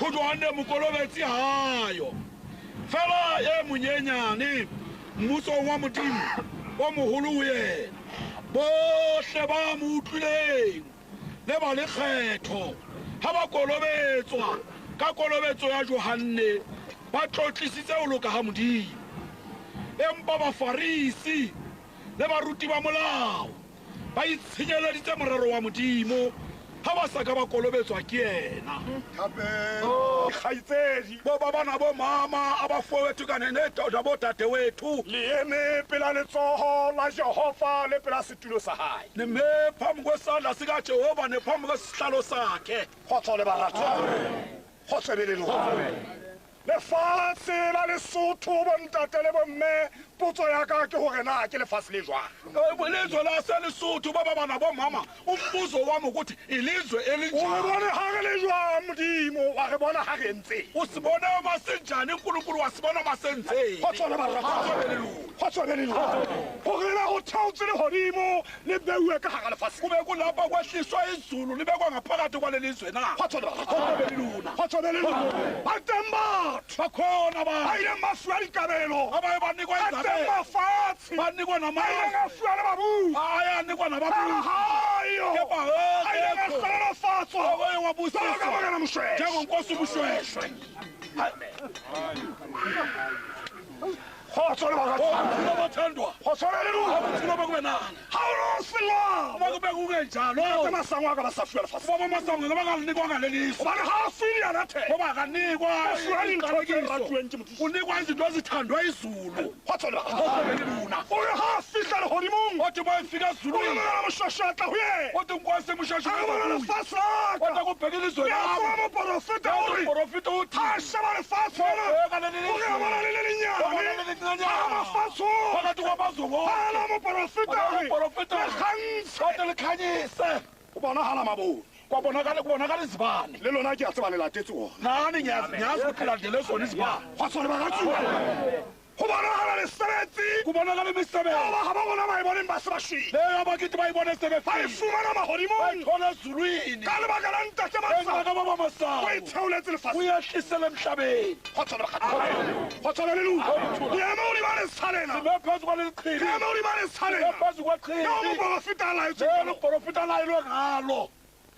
[SPEAKER 1] ho Yohane mokolobetsi hayo fela e monyenyane mmusong wa modimo o moholo ho yena bohle ba mo utlwileng le ba lekgetho ha ba kolobetswa ka kolobetso ya Yohane ba tlotlisitse ho loka ha modimo empa bafarisi le baruti ba molao ba itshenyeleditse morero wa modimo ha ba sa ka ba kolobetswa ke yena kgaitsedi bo ba bana bo mama abafowethu kane nedoda botate wethu le eme pela letsoho la Jehova le pela situlo sa hae ne me phambi kwesandla sika Jehova ne phambi kwesihlalo sakhe khotsole baratho khotsebelelo lefatshe la Lesotho bontate le bomme potso ya ka ke hore na ke lefatshe le jwang ilizwe la Lesotho ba bana bo mama umbuzo wami ukuthi ilizwe elinjani ubone ha re le jwang modimo wa re bona ha re ntse o se bona masenjani uNkulunkulu wa se bona masenze khotsole baratho khotsebelelo hore la ho thautse le hodimo le beuwe ka hara lefatshe kube kulapha kwehliswa izulu libe kwangaphakathi kwalelizwe na khotsebelelo batemba bakhona ba ayile mafu ya dikabelo abaye banikwa inzabe mafatsi banikwa namafu ya babu ayanikwa nababu hayo ayile ngasala fatso abaye wabusisa njengonkosi ubushweshwe
[SPEAKER 2] Kgotso le baratwa.
[SPEAKER 3] Abathandwa.
[SPEAKER 2] Kgotso le lona.
[SPEAKER 3] Abathula bakube nani.
[SPEAKER 2] Ha o no selwa.
[SPEAKER 3] Bakube kungenjalo.
[SPEAKER 2] Ke masango a ka ba sa fuwa lefatshe.
[SPEAKER 3] Baba masango bakanikwa ngaleliso.
[SPEAKER 2] Hobane ha a file yana the.
[SPEAKER 3] Ngoba kanikwa
[SPEAKER 2] Fuwa dintho tse ratuweng ke Modimo.
[SPEAKER 3] unikwa izinto ezithandwa izulu.
[SPEAKER 2] Kgotso le baratwa. O re ha a fihla lehodimong.
[SPEAKER 3] Othi bayifika
[SPEAKER 2] O
[SPEAKER 3] ezulwini.
[SPEAKER 2] le moshwashwatla ho ye.
[SPEAKER 3] Othi nkwase mushashu
[SPEAKER 2] Ha bona
[SPEAKER 3] kuyo.
[SPEAKER 2] lefatshe la
[SPEAKER 3] Othi
[SPEAKER 2] ka.
[SPEAKER 3] kubheka ilizwe
[SPEAKER 2] Ke a
[SPEAKER 3] lami.
[SPEAKER 2] tseba moprofeta hore
[SPEAKER 3] Uprofita uthi.
[SPEAKER 2] ha a sheba lefatshe lena.
[SPEAKER 3] Bheka leli
[SPEAKER 2] O re a bona le le lenyane. Ha mafatshe.
[SPEAKER 3] phakathi kwamazungu.
[SPEAKER 2] Ha la moprofeta hore
[SPEAKER 3] Uprofita
[SPEAKER 2] le kgantse.
[SPEAKER 3] kodwa likhanyise.
[SPEAKER 2] Ho bonahala mabone.
[SPEAKER 3] Kubonakala izibane.
[SPEAKER 2] Le lona ke a tseba le latetse ona.
[SPEAKER 3] Nani ngiyazi ukuthi landele zona izibane.
[SPEAKER 2] Kgotso le baratwa. Ho bonahala lesebetsi.
[SPEAKER 3] Kubonakala imisebenzi.
[SPEAKER 2] Ha ba bona ba e boneng ba se ba shwele.
[SPEAKER 3] leyo abakithi bayibone
[SPEAKER 2] Ba e
[SPEAKER 3] sebefile.
[SPEAKER 2] fumana mahodimong.
[SPEAKER 3] Bayithola ezulwini.
[SPEAKER 2] Ka lebaka la ntate
[SPEAKER 3] Enxa
[SPEAKER 2] Masango.
[SPEAKER 3] kababa
[SPEAKER 2] O
[SPEAKER 3] Masango.
[SPEAKER 2] itheoletse lefatshe.
[SPEAKER 3] Uyehlisela emhlabeni.
[SPEAKER 2] Kgotso le baratwa. Kgotso le lona. Ke ema hodima lesha lena.
[SPEAKER 3] Sime phezu
[SPEAKER 2] Ke
[SPEAKER 3] kwalelichili.
[SPEAKER 2] ema hodima lesha
[SPEAKER 3] Sime
[SPEAKER 2] lena.
[SPEAKER 3] phezu
[SPEAKER 2] Ke o
[SPEAKER 3] kwechili.
[SPEAKER 2] moprofeta a laetsweng
[SPEAKER 3] leyo
[SPEAKER 2] ka lona.
[SPEAKER 3] uprofita layelwe ngalo.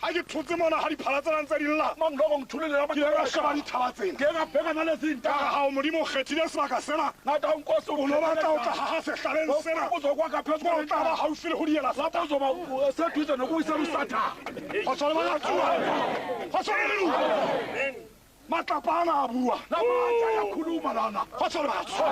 [SPEAKER 2] Ha ke thotse mona ha diphala tsena ntse di lla.
[SPEAKER 3] Uma ngiloko ngithulile
[SPEAKER 2] Ke ile ka sheba dithaba tsena.
[SPEAKER 3] ngeke ngabheka nalezi
[SPEAKER 2] Ka
[SPEAKER 3] ntaba.
[SPEAKER 2] ha o Modimo o kgethile sebaka sena.
[SPEAKER 3] ngathi awunkosi
[SPEAKER 2] O no batla ho tla haha sehlaleng sena.
[SPEAKER 3] uzokwakha phezu
[SPEAKER 2] Mo o tla ba
[SPEAKER 3] kwalentaba.
[SPEAKER 2] haufi le ho diela sa.
[SPEAKER 3] lapho uzoba seduze nokuyisela usathane.
[SPEAKER 2] Kgotso le baratwa. Kgotso le lona. Matlapa ana a bua.
[SPEAKER 3] namanje ayakhuluma lana.
[SPEAKER 2] Kgotso le baratwa.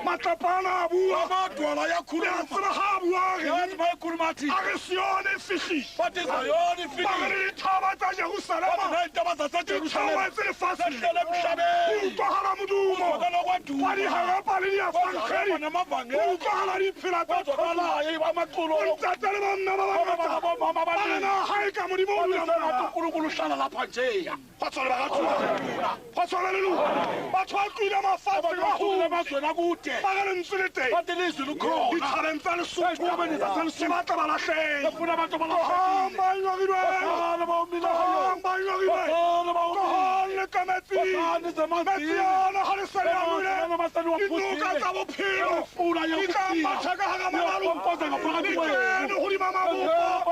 [SPEAKER 2] Matlapa ana a bua.
[SPEAKER 3] amadwala
[SPEAKER 2] Le a
[SPEAKER 3] ayakhuluma.
[SPEAKER 2] tseba ha a bua re.
[SPEAKER 3] yathi bayikhuluma athi
[SPEAKER 2] A re Sione e fihlile.
[SPEAKER 3] bathi zayona
[SPEAKER 2] Ba re
[SPEAKER 3] ifikile.
[SPEAKER 2] le dithaba tsa
[SPEAKER 3] bathi
[SPEAKER 2] Jerusalema.
[SPEAKER 3] ney'ntaba zasejerusalema
[SPEAKER 2] Theoetse lefatshe.
[SPEAKER 3] sehlele emhlabeni.
[SPEAKER 2] Ho utlwahala modumo.
[SPEAKER 3] uzwakala
[SPEAKER 2] Wa
[SPEAKER 3] kwaduma
[SPEAKER 2] diharapa le diafankgedi. Ho
[SPEAKER 3] namavangeli
[SPEAKER 2] utlwahala diphela tsa thoto.
[SPEAKER 3] uzwakalayo amaculo
[SPEAKER 2] Bontate le banna ba bangata.
[SPEAKER 3] bomama
[SPEAKER 2] Ba re na ha e ka Modimo o dula mona.
[SPEAKER 3] unkulunkulu uhlala lapha njeya.
[SPEAKER 2] Kgotso le baratwa. Kgotso le lona. Batho ba tlohile mafatshe ka
[SPEAKER 3] bakhulule
[SPEAKER 2] ho.
[SPEAKER 3] emazweni akude.
[SPEAKER 2] Ba re lentswe le teng.
[SPEAKER 3] bathi ilizwi likhona.
[SPEAKER 2] Dithabeng tsa Lesotho.
[SPEAKER 3] Dithabeng tsa Lesotho.
[SPEAKER 2] Se batla ba lahlehile.
[SPEAKER 3] bafuna abantu
[SPEAKER 2] Kohong
[SPEAKER 3] abalahlekile.
[SPEAKER 2] ba nyorilweng.
[SPEAKER 3] Bahlale baomileyo.
[SPEAKER 2] Kohong ba nyorilweng.
[SPEAKER 3] Bahlale baomile.
[SPEAKER 2] Kohong le ka metsi.
[SPEAKER 3] Bahlale zemanzini.
[SPEAKER 2] Metsi ana ha le sa le amoile.
[SPEAKER 3] Bahlale bahlale
[SPEAKER 2] Dinoka tsa bophelo.
[SPEAKER 3] Pula ya
[SPEAKER 2] Di tla
[SPEAKER 3] ukuphila.
[SPEAKER 2] matha ka hara mabalo.
[SPEAKER 3] Yakhonkoza ngaphakathi
[SPEAKER 2] Di
[SPEAKER 3] kwenu.
[SPEAKER 2] kene hodima mabopo.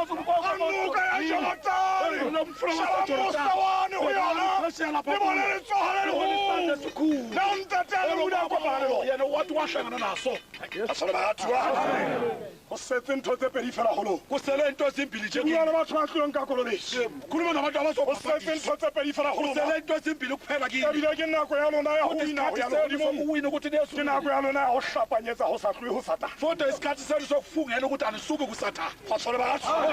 [SPEAKER 2] Anoka ya Jorodani. Shaba mosawane ho yona. Le bone letsoho le leholo. Na ntate a le buda kopanelo.
[SPEAKER 3] yena wathi wahlangana naso.
[SPEAKER 2] Kgotso le baratwa. Ho setse ntho tse pedi fela holo.
[SPEAKER 3] kusele into ezimbili nje
[SPEAKER 2] Bua le batho ba tlileng ka kolobetso.
[SPEAKER 3] khuluma nabantu
[SPEAKER 2] Ho setse
[SPEAKER 3] abazobhaphathisa.
[SPEAKER 2] ntho tse pedi fela holo.
[SPEAKER 3] kusele into ezimbili kuphela kini.
[SPEAKER 2] Ebile ke nako ya lona ya ho wina ho ya lehodimong.
[SPEAKER 3] uwine ukuthi
[SPEAKER 2] Ke nako ya lona ya ho hlapanyetsa ho sa tlohe ho Satane.
[SPEAKER 3] futhi isikhathi senu sokufungela ukuthi anisuke kusathane.
[SPEAKER 2] Kgotso le baratwa.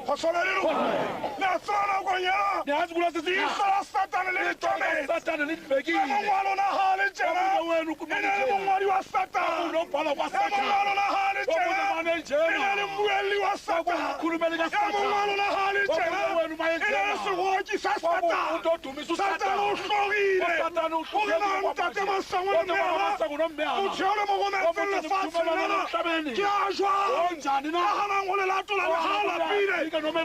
[SPEAKER 2] Kgotso le lona. Le a tseba nakong yana.
[SPEAKER 3] niyazi kulesi
[SPEAKER 2] Leihlo la Satane le letometse.
[SPEAKER 3] satane
[SPEAKER 2] E
[SPEAKER 3] libhekile.
[SPEAKER 2] mong wa lona ha le tjena.
[SPEAKER 3] Omunye wenu
[SPEAKER 2] E ne le mongwadi wa Satane.
[SPEAKER 3] unombhala
[SPEAKER 2] E mong wa
[SPEAKER 3] kwasathane.
[SPEAKER 2] lona ha le tjena. E ne le
[SPEAKER 3] njena.
[SPEAKER 2] mmuelli wa Satane.
[SPEAKER 3] Khulumeli
[SPEAKER 2] E mong wa
[SPEAKER 3] kasathane.
[SPEAKER 2] lona ha le tjena. E ne le seroki sa Satane.
[SPEAKER 3] umuntu odumisa
[SPEAKER 2] Satane o hlorile.
[SPEAKER 3] Satane o
[SPEAKER 2] O re na ntate Masango le Mmeha. Motho ya le mo rometseng lefatshe lena. Ke a jwang?
[SPEAKER 3] onjani
[SPEAKER 2] Ya hanang ho le latola le ha lapile.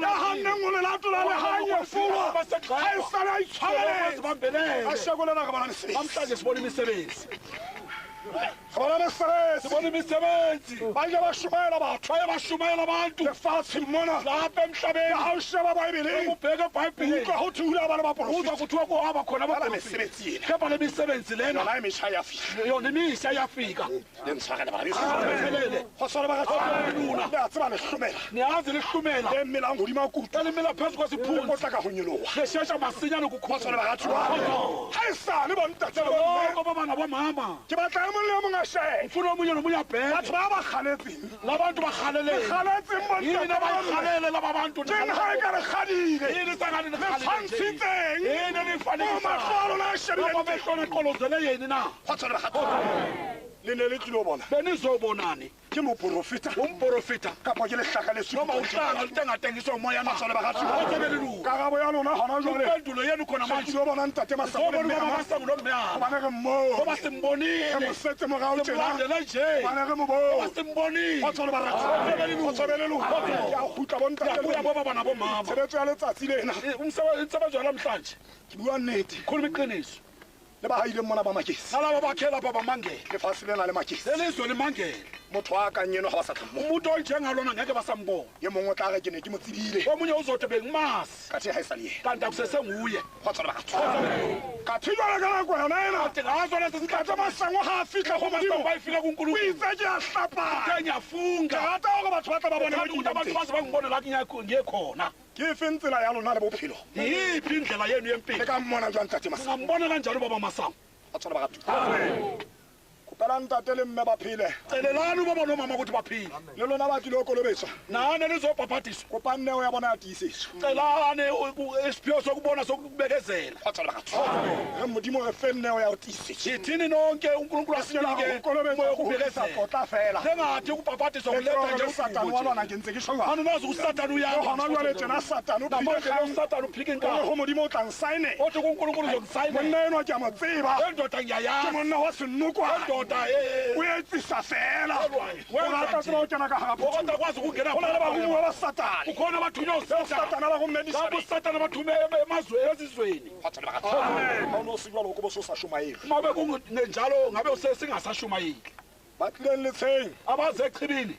[SPEAKER 2] Ya hanneng ho le latola le ha nyefolwa. Ha e sale a itshwaneletse. A sheko lena re bona mesebetsi.
[SPEAKER 3] namhlanje sibona imisebenzi.
[SPEAKER 2] Re bona mesebetsi.
[SPEAKER 3] sibona imisebenzi.
[SPEAKER 2] Ba ile ba shumela batho.
[SPEAKER 3] baye bashumayela abantu
[SPEAKER 2] Lefatsheng mona.
[SPEAKER 3] lapha emhlabeni.
[SPEAKER 2] Ha o sheba Bibeleng.
[SPEAKER 3] ubheke ebhayibhileni
[SPEAKER 2] Utlwa ho thwe ho ile ha ba le
[SPEAKER 3] uza
[SPEAKER 2] baprofeti.
[SPEAKER 3] kuthiwa kuhamba khona
[SPEAKER 2] Bala
[SPEAKER 3] abaprofeti.
[SPEAKER 2] mesebetsi ena.
[SPEAKER 3] kepha le misebenzi lena
[SPEAKER 2] Yona e metjha ya fihla.
[SPEAKER 3] yona imisha iyafika.
[SPEAKER 2] Le ntshwarele bana beso.
[SPEAKER 3] Phelele.
[SPEAKER 2] Kgotso le baratwa. Le a tseba le hlomela.
[SPEAKER 3] niyazi lihlumela
[SPEAKER 2] Le mmelang hodima kutu.
[SPEAKER 3] elimela phezu
[SPEAKER 2] Le
[SPEAKER 3] kwesiphunzi
[SPEAKER 2] potlaka ho nyoloha.
[SPEAKER 3] leshesha masinyane
[SPEAKER 2] Kgotso le
[SPEAKER 3] ukukhula.
[SPEAKER 2] baratwa. Ha e sale bontate le bomme.
[SPEAKER 3] loko baba nabomama
[SPEAKER 2] Ke batla e mong le e mong a shebe.
[SPEAKER 3] ufuna omunye nomunye abheke
[SPEAKER 2] Batho ba ba kgaletseng.
[SPEAKER 3] labantu bakhaleleni
[SPEAKER 2] Kgaletseng
[SPEAKER 3] yini
[SPEAKER 2] bontate ba bomme.
[SPEAKER 3] abayikhalele laba bantu
[SPEAKER 2] Teng ha e ka le kgadile.
[SPEAKER 3] yini sangane
[SPEAKER 2] Le tshwantshitseng.
[SPEAKER 3] yini
[SPEAKER 2] Mo
[SPEAKER 3] nifanekisa
[SPEAKER 2] mahlo a lona a shebileng
[SPEAKER 3] loko
[SPEAKER 2] teng.
[SPEAKER 3] behlo liqolozele yini na
[SPEAKER 2] Kgotso le baratwa. Le ne le tlilo bona.
[SPEAKER 3] benizobonani
[SPEAKER 2] Ke moprofeta.
[SPEAKER 3] umprofita
[SPEAKER 2] Kapa ke lehlaka le
[SPEAKER 3] noma
[SPEAKER 2] supa.
[SPEAKER 3] uhlanga lutengatengiswa umoya na
[SPEAKER 2] Kgotso le baratwa.
[SPEAKER 3] Sebelelungu.
[SPEAKER 2] Karabo ya lona hona jwale.
[SPEAKER 3] impendulo yenu khona
[SPEAKER 2] Ke
[SPEAKER 3] manje
[SPEAKER 2] tlilo bona ntate Masango le
[SPEAKER 3] sobona ubaba
[SPEAKER 2] Mmeha.
[SPEAKER 3] Masango nomnyama
[SPEAKER 2] Hobane re mmoho.
[SPEAKER 3] ngoba
[SPEAKER 2] Re
[SPEAKER 3] simbonile
[SPEAKER 2] mo setse morao tjena.
[SPEAKER 3] simlandele nje
[SPEAKER 2] Hobane re mo bone.
[SPEAKER 3] ngoba simbonile
[SPEAKER 2] Kgotso le baratwa. Kgotso le lelungu. Ke a kgutla bontate le
[SPEAKER 3] yabuya
[SPEAKER 2] bomme.
[SPEAKER 3] bobaba nabomama
[SPEAKER 2] Tshebetso ya letsatsi lena.
[SPEAKER 3] umsebenzi wanamhlanje
[SPEAKER 2] Ke bua nnete.
[SPEAKER 3] khuluma iqiniso
[SPEAKER 2] le ba haile mona ba makesi
[SPEAKER 3] nalaba bakhela baba mangele
[SPEAKER 2] lefatshe le na le makesi
[SPEAKER 3] lelizwe limangele
[SPEAKER 2] motho a kang eno ga ba sa tla mo
[SPEAKER 3] umuntu onjengalona ngeke basambona
[SPEAKER 2] ye mongwe o tla re ke ne ke mo tsebile
[SPEAKER 3] omunye uzothi bengimasi
[SPEAKER 2] ka the ha e sa le yena
[SPEAKER 3] kanti akusesenguye
[SPEAKER 2] go tswa ka thilwa ka nako yona ena
[SPEAKER 3] kanti ngazona
[SPEAKER 2] ka masango ga a fitlha go modimo
[SPEAKER 3] bayifika
[SPEAKER 2] o
[SPEAKER 3] kunkulunkulu
[SPEAKER 2] itse ke a hlapa
[SPEAKER 3] ngiyafunga
[SPEAKER 2] rata gore batho ba tla ba bone mo
[SPEAKER 3] ukuthi abantu baze bangibonela ngiye khona
[SPEAKER 2] ke feng tsela ya lona le bophelo
[SPEAKER 3] yiphi indlela yenu
[SPEAKER 2] le
[SPEAKER 3] yempilo
[SPEAKER 2] ka mmona jwang tate masango
[SPEAKER 3] ngambonela njalo baba masango
[SPEAKER 2] a tswela ba ka kopela ntate le mme ba phele
[SPEAKER 3] celelani ubaba nomama ukuthi baphile
[SPEAKER 2] le lona ba tlile o kolobetswa
[SPEAKER 3] nane lizobhabhadiswa
[SPEAKER 2] kopa nneo ya bona ya tiisetso
[SPEAKER 3] celane isiphiwo sokubona sokubekezela
[SPEAKER 2] a tswela ba ka ge modimo re fe nneo ya go tiisetso
[SPEAKER 3] yithini nonke unkulunkulu asinike moya wokubekezela
[SPEAKER 2] kotla fela
[SPEAKER 3] sengathi ukubhabhadiswa kuletha nje
[SPEAKER 2] satane wa lwana ke ntse ke shwa
[SPEAKER 3] anu nazi usatani
[SPEAKER 2] gona jwale tjena satane o phile kgang
[SPEAKER 3] usatani uphika
[SPEAKER 2] gore
[SPEAKER 3] inkalo
[SPEAKER 2] go modimo o tlang saene
[SPEAKER 3] othi kunkulunkulu uzongisayinela
[SPEAKER 2] monna eno ke a mo tseba
[SPEAKER 3] endoda
[SPEAKER 2] ke
[SPEAKER 3] ngiyayazi
[SPEAKER 2] monna wa senokwane
[SPEAKER 3] endoda
[SPEAKER 2] o etsisa fela
[SPEAKER 3] Wenza
[SPEAKER 2] o rata tsela o kena ka gara potso
[SPEAKER 3] okodwa kwazi ukungena
[SPEAKER 2] go na le barumo ba satane
[SPEAKER 3] ukhona abathunywa
[SPEAKER 2] satana ba go mmedisa
[SPEAKER 3] labo satana bathume emazweni ezizweni
[SPEAKER 2] ga o ne o se jwalo ko bo se o sa shomaele
[SPEAKER 3] mabe kungenjalo ngabe singasashumayeli
[SPEAKER 2] ba tlileng letsheng
[SPEAKER 3] abaze echibini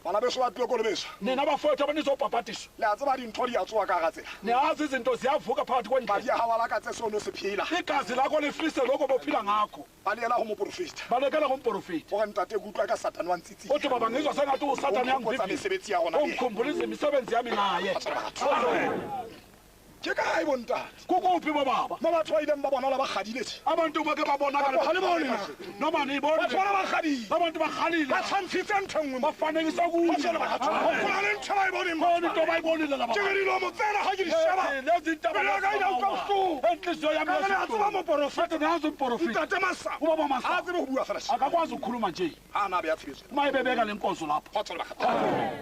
[SPEAKER 2] bana beso ba tlile kolobeswa
[SPEAKER 3] nina bafowethu abanizobhabhadiswa
[SPEAKER 2] le a tseba dintho di a tsoa ka ga tsela
[SPEAKER 3] niyazi izinto ziyavuka phakathi
[SPEAKER 2] madi
[SPEAKER 3] kwendlela
[SPEAKER 2] a gago la ka tse se o ne o se phela
[SPEAKER 3] igazi lakho lifise lokho bophila ngakho
[SPEAKER 2] ba leela go moporofeta
[SPEAKER 3] balekela ngomprofeti
[SPEAKER 2] gore ntate ke utlwa ka satane wa ntsitsile
[SPEAKER 3] uthi baba ngizwa sengathi usatani
[SPEAKER 2] tsa
[SPEAKER 3] yangivivisa
[SPEAKER 2] mesebetsi ya gona le
[SPEAKER 3] ongikhumbulisa imisebenzi yami naye
[SPEAKER 2] ke kae bontate
[SPEAKER 3] kukuphi bobaba
[SPEAKER 2] mo batho ba ileng ba bona la ba gadile tje
[SPEAKER 3] abantu bake babonakala
[SPEAKER 2] ga le bone na
[SPEAKER 3] noma niyibone
[SPEAKER 2] batho bana ba gadile
[SPEAKER 3] abantu bagalile
[SPEAKER 2] ba tshwantshitse ntho nngwe mo
[SPEAKER 3] bafanekisa
[SPEAKER 2] ba tswela ba
[SPEAKER 3] kuyo
[SPEAKER 2] go na le ntho ba e boneng mo
[SPEAKER 3] khona into bayibonile laba
[SPEAKER 2] ke ke dilo mo tsena ga ke di sheba
[SPEAKER 3] lezi ntaba
[SPEAKER 2] Pelo ya ka e na utlwa bohloko.
[SPEAKER 3] enhliziyo yami
[SPEAKER 2] ka le a tseba moporofeta
[SPEAKER 3] nazo umprofeti
[SPEAKER 2] ntate masa
[SPEAKER 3] ubaba
[SPEAKER 2] a
[SPEAKER 3] masa
[SPEAKER 2] tsebe go bua fela tje
[SPEAKER 3] akakwazi ukukhuluma nje
[SPEAKER 2] a na be ya tshebetso
[SPEAKER 3] uma ibebeka le nkonzo lapha
[SPEAKER 2] go tswela ba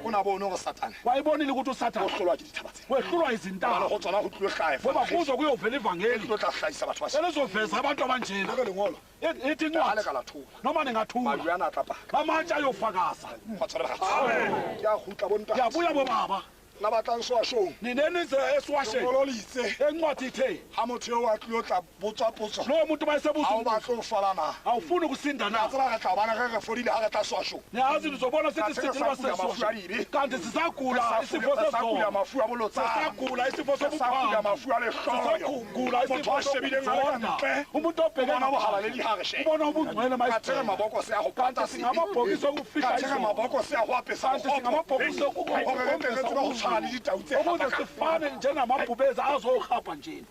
[SPEAKER 2] o na bone go satane
[SPEAKER 3] wayibonile ukuthi
[SPEAKER 2] go
[SPEAKER 3] usathane
[SPEAKER 2] hlolwa ke dithaba tse
[SPEAKER 3] wehlulwa
[SPEAKER 2] bana
[SPEAKER 3] izintaba
[SPEAKER 2] go tsona go tlile gae
[SPEAKER 3] ngoba
[SPEAKER 2] fa
[SPEAKER 3] kuzo kuyovela ivangeli
[SPEAKER 2] tlo tla hlahisa batho ba
[SPEAKER 3] elizoveza abantu abanjena
[SPEAKER 2] ke lengolo
[SPEAKER 3] ithi
[SPEAKER 2] a le
[SPEAKER 3] incwadi
[SPEAKER 2] ka la thola
[SPEAKER 3] noma ningathula
[SPEAKER 2] majwe ana tla pa
[SPEAKER 3] amatshe ayofakaza
[SPEAKER 2] go tswela ba ke a gutla bontate
[SPEAKER 3] ndiyabuya bobaba
[SPEAKER 2] na batlang so a shong
[SPEAKER 3] ninenize esiwasheni
[SPEAKER 2] ngolo le itse
[SPEAKER 3] encwadi ithe
[SPEAKER 2] ha motho yo a tlilo tla botswa potso
[SPEAKER 3] lowo muntu
[SPEAKER 2] ha o
[SPEAKER 3] bayesebuza
[SPEAKER 2] ba tlo fala na
[SPEAKER 3] awufuni ukusinda
[SPEAKER 2] a
[SPEAKER 3] na
[SPEAKER 2] tsela ga tla bana ge re fodile ha re tla so a shong
[SPEAKER 3] niyazi nizobona sithi
[SPEAKER 2] Kanti
[SPEAKER 3] sithi
[SPEAKER 2] sisagula mafu
[SPEAKER 3] basesiwasheni
[SPEAKER 2] alibi.
[SPEAKER 3] kanti sisagula isifo
[SPEAKER 2] sakula
[SPEAKER 3] sezolo
[SPEAKER 2] mafu a bolotsana
[SPEAKER 3] sisagula isifo
[SPEAKER 2] sakula
[SPEAKER 3] sobuphanga
[SPEAKER 2] mafu a lehloyo
[SPEAKER 3] sisagula
[SPEAKER 2] motho
[SPEAKER 3] isifo
[SPEAKER 2] a shebile ngale ka
[SPEAKER 3] sokuzonda
[SPEAKER 2] mpe
[SPEAKER 3] umuntu obheke
[SPEAKER 2] bona bohala le
[SPEAKER 3] ngaphandle
[SPEAKER 2] dihareshe
[SPEAKER 3] ubona ubungcwele
[SPEAKER 2] ka tshege
[SPEAKER 3] mayisibhele
[SPEAKER 2] maboko se a go pata
[SPEAKER 3] kanti singamabhokisi okufihla
[SPEAKER 2] ka tshege
[SPEAKER 3] izolo
[SPEAKER 2] maboko se a go apesa
[SPEAKER 3] kanti singamabhokisi
[SPEAKER 2] gore re tle re tsebe go tshwana le ditau tse
[SPEAKER 3] ukuze
[SPEAKER 2] gapaka.
[SPEAKER 3] sifane njengamabhubezi azohapha nje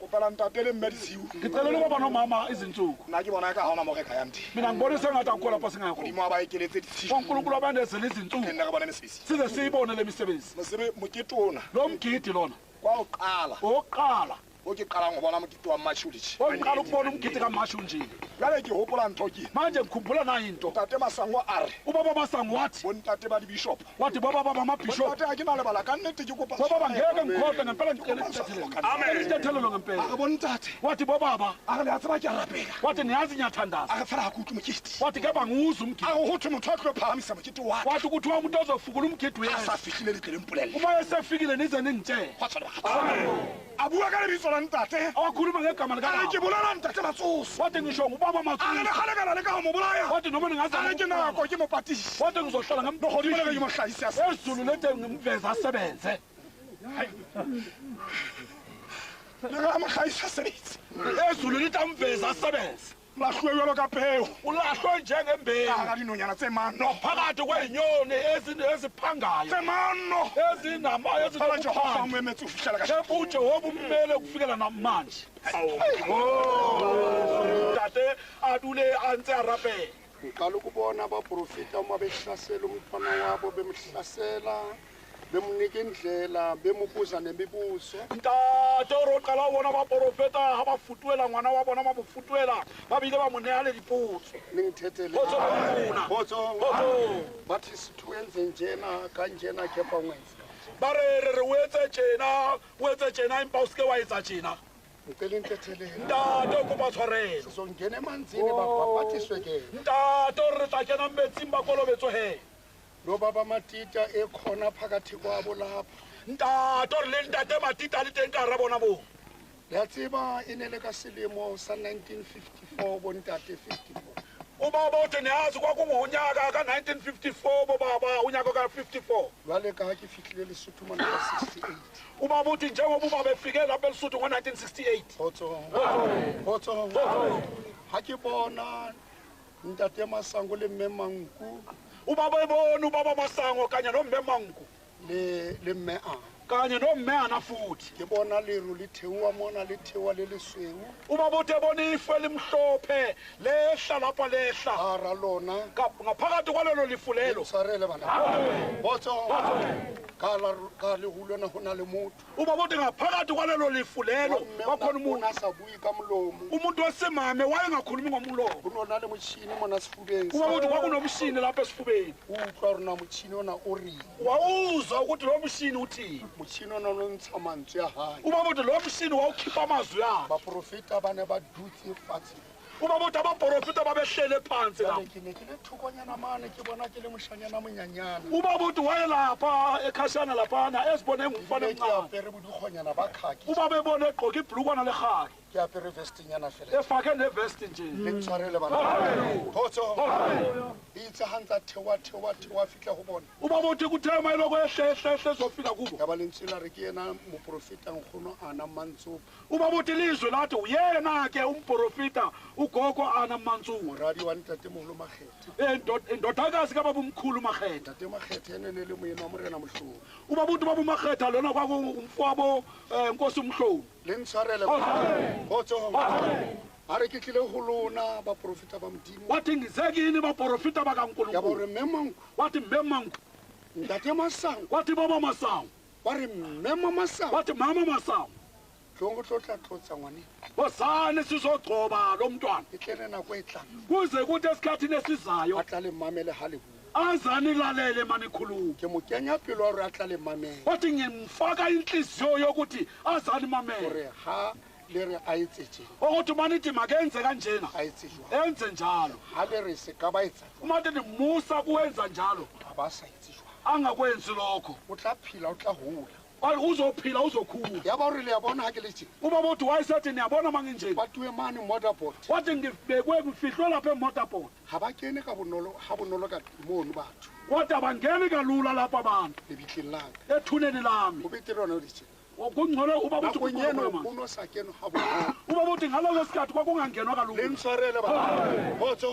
[SPEAKER 2] kopela ntate le mme disiu
[SPEAKER 3] ngicelela ubaba nomama izinsuku
[SPEAKER 2] nna ke bona ka ga ona mo reka yang teng
[SPEAKER 3] mina ngibone sengathi akukho lapha singakhona
[SPEAKER 2] modimo a ba ekeletse ditshio
[SPEAKER 3] onkulunkulu abanezela izinsuku
[SPEAKER 2] le nne re bone mesebetsi
[SPEAKER 3] size siyibone le misebenzi
[SPEAKER 2] mokete ona
[SPEAKER 3] lo mgidi lona
[SPEAKER 2] kwa o qala
[SPEAKER 3] owokuqala
[SPEAKER 2] o ke qalang go bona mokete wa mmatšhoditše
[SPEAKER 3] oqala ukubona umgidi kamashu njini
[SPEAKER 2] jale ke gopola ntho ke
[SPEAKER 3] manje ngikhumbula nayo into
[SPEAKER 2] ntate masango a re
[SPEAKER 3] ubaba masango wathi
[SPEAKER 2] bontate ba dibishopo
[SPEAKER 3] wathi bobaba bamabhishophu
[SPEAKER 2] bontate ga ke na lebala ka nnete ke kopa
[SPEAKER 3] bobaba ngeke ngikhohlwe ngempela ngicela isithethelelo ngempela
[SPEAKER 2] a re bontate
[SPEAKER 3] wathi bobaba
[SPEAKER 2] a re le a tseba ke a rapela
[SPEAKER 3] wathi niyazi ngiyathandaza
[SPEAKER 2] a re fela ga ke utlwe mokete
[SPEAKER 3] wathi ke banguza umgidi
[SPEAKER 2] a go gothe motho a tlo phagamisa mokete wa ka
[SPEAKER 3] wathi kuthiwa umuntu ozofukula umgidi
[SPEAKER 2] a sa
[SPEAKER 3] uyeza
[SPEAKER 2] fitlhile le tlele mpolelele
[SPEAKER 3] uma esefikile nize ningitshele
[SPEAKER 2] a bua ka lebitso la ntate
[SPEAKER 3] awakhuluma ngegama
[SPEAKER 2] a re ke
[SPEAKER 3] likanabo
[SPEAKER 2] bolela ntate matsoso
[SPEAKER 3] wathi ngisho ngubaba
[SPEAKER 2] a re
[SPEAKER 3] matsusa
[SPEAKER 2] legalekala le ka go mo bolaya
[SPEAKER 3] wathi noma
[SPEAKER 2] a re ke
[SPEAKER 3] ningaze
[SPEAKER 2] nako ke mo patisi
[SPEAKER 3] wathi ngizohlala
[SPEAKER 2] nogodimo le ke
[SPEAKER 3] ngemgodimo
[SPEAKER 2] mo tlhaisi a se
[SPEAKER 3] ezulu lete ngimveza asebenze
[SPEAKER 2] le ge a mo tlhaisi a sebetse
[SPEAKER 3] ezulu lithi amveza asebenze
[SPEAKER 2] lahlwe jalo ka peo
[SPEAKER 3] ulahlwe njengembewu
[SPEAKER 2] ka dinonyana tse mano
[SPEAKER 3] phakathi kwey'nyoni eziphangayo
[SPEAKER 2] tse mano fela jehova
[SPEAKER 3] ezinokuphanga
[SPEAKER 2] mo emetse o fitlhela ka
[SPEAKER 3] kepha ujehova ummele ukufikela namanje tate adule antse arapela
[SPEAKER 2] ngiqala ukubona abaprofita uma behlasela umntwana wabo bemhlasela bemnika indlela bemubuza nemibuzo
[SPEAKER 3] ntate ore o qala o bona baporofeta ga ba futuela ngwana wa bona ba mo futuela ba bile ba mo neya le dipotso
[SPEAKER 2] ningithethele
[SPEAKER 3] Potso bafuna. Potso.
[SPEAKER 2] bathi sithu wenze njena kanjena kepha ngwenza
[SPEAKER 3] ba re o etse tjena empa o seke wa etsa tjena
[SPEAKER 2] ngicela intethelelo
[SPEAKER 3] ntate o kopa tshwarelo
[SPEAKER 2] sizongena emanzini babhabhathiswe ke
[SPEAKER 3] ntate ore re tla kena metsing ba kolobetswe he
[SPEAKER 2] noba bamatita ekhona phakathi kwabo lapha
[SPEAKER 3] ntate ore le ntate matita a le teng ka hara bona moo
[SPEAKER 2] le a tseba e ne le ka selemo sa 1954 bontate 54
[SPEAKER 3] ubaba uthi niyazi kwakungunyaka ka-1954 bobaba unyaka ka-54
[SPEAKER 2] jwale ka ha ke fihlile Lesotho mona ka 68
[SPEAKER 3] ubaba uthi njengoba ubaba efike lapha eLesotho ngo-1968
[SPEAKER 2] Kgotso ha ke bona ntate Masango le mme Manku
[SPEAKER 3] ubaba ebona ubaba Masango kanye nomme Manku
[SPEAKER 2] le mme a
[SPEAKER 3] kanye nomme ana futhi
[SPEAKER 2] ke bona leru le theowa mona le theowa le lesweu
[SPEAKER 3] ubaba uthi ebona ifu elimhlophe lehla lapha lehla
[SPEAKER 2] hara lona
[SPEAKER 3] ngaphakathi kwalelo lifu lelo
[SPEAKER 2] tshwarele bana Kgotso ka le hulwana ho na le motho
[SPEAKER 3] ubaba uthi ngaphakathi kwalelo lifu lelo kwakhona umuntu
[SPEAKER 2] a sa bui ka molomo
[SPEAKER 3] umuntu wesimame wayengakhulumi ngomlomo
[SPEAKER 2] ho nona le motjhini mona sifubeng
[SPEAKER 3] ubaba uthi kwakunomshini lapha esifubeni
[SPEAKER 2] utlwa rona motjhini ona o reng
[SPEAKER 3] wawuzwa ukuthi lo mshini uthini
[SPEAKER 2] motjhini ona o ntsha mantswe a hae
[SPEAKER 3] ubaba uthi lo mshini wawukhipha amazwi akhe
[SPEAKER 2] baprofeta ba ne ba dutse fatshe
[SPEAKER 3] ubaba uthi abaprofeta babehlele phansi lapho
[SPEAKER 2] ke ne ke le thokonyana mane ke bona ke le moshanyana monyanyana
[SPEAKER 3] ubaba uthi wayelapha ekhashana laphana ezibone ngumfana
[SPEAKER 2] ke
[SPEAKER 3] emncane
[SPEAKER 2] apere bodikgonyana ba khaki
[SPEAKER 3] ubaba ebona egqoke ibhlukwana lekhaki
[SPEAKER 2] ke apere vestinyana fela
[SPEAKER 3] efake nevesti nje
[SPEAKER 2] le ntshwarele bana Kgotso itse ha ntsa thewa fihla ho bona
[SPEAKER 3] ubaba uthi kuthema iloko ehlehle ezofika kubo
[SPEAKER 2] ya ba le ntsela re ke yena moprofeta nkgono ana mantso
[SPEAKER 3] ubaba uthi lizwe lathi uyena ke umprofeta ugogo ana mantsungu
[SPEAKER 2] moradi wa ntate moholo Makgethe
[SPEAKER 3] indodakazi kababa umkhulu Makgethe
[SPEAKER 2] ntate Makgethe ene ne le moyena wa morena mohlolo
[SPEAKER 3] ubaba uthi baba uMakgethe lona kwakumfowabo Nkosi uMhlolo
[SPEAKER 2] le ntshwarele Kgotso a re ke tlile ho lona baprofeta ba modimo
[SPEAKER 3] wathi ngizekini baprofeta
[SPEAKER 2] ya ba
[SPEAKER 3] bakaNkulunkulu
[SPEAKER 2] re mme Manku
[SPEAKER 3] wathi mme Manku
[SPEAKER 2] ntate Masango
[SPEAKER 3] wathi baba Masango
[SPEAKER 2] wa re mme Masango
[SPEAKER 3] wathi mama Masango
[SPEAKER 2] tlongo tlotla tlotsa ngwane
[SPEAKER 3] wosane sizogcoba lo mntwana
[SPEAKER 2] e tlene nako e tlang
[SPEAKER 3] kuze kuthi esikhathini esizayo
[SPEAKER 2] a tla le mamele ha le bua
[SPEAKER 3] azani lalele manikhuluma
[SPEAKER 2] ke mo kenya pelo wa re a tla le mamele
[SPEAKER 3] wathi ngimfaka inhliziyo yokuthi azani mamele
[SPEAKER 2] gore ha le re a etse
[SPEAKER 3] ukuthi manithi makenze kanjena
[SPEAKER 2] a etse jwang
[SPEAKER 3] enze njalo
[SPEAKER 2] ha le re se ka ba etsa
[SPEAKER 3] umathi nimusa kuwenza njalo
[SPEAKER 2] ha ba sa etse jwang
[SPEAKER 3] angakwenzi lokho
[SPEAKER 2] o tla phila o tla hola
[SPEAKER 3] uzophila uzokhula
[SPEAKER 2] ya ba re le ya bona ha ke le tje
[SPEAKER 3] ubaba uthi wayesethi niyabona manginjeni
[SPEAKER 2] batuwe mane motorboat
[SPEAKER 3] wathi ngibekwe ngifihlwe lapha emotorboat
[SPEAKER 2] ha ba kene ka bonolo ka mono batho
[SPEAKER 3] wathi abangeni kalula lapha abantu
[SPEAKER 2] le bitleng laka
[SPEAKER 3] ethuneni lami
[SPEAKER 2] o betere ona o di tje
[SPEAKER 3] kungcono ubaba uthi
[SPEAKER 2] nakong eno
[SPEAKER 3] kungcono
[SPEAKER 2] o no sa keno ha bonolo
[SPEAKER 3] ubaba uthi ngaloso sikhathi kwakungangenwa
[SPEAKER 2] le
[SPEAKER 3] kalula
[SPEAKER 2] ntshwarele ba Kgotso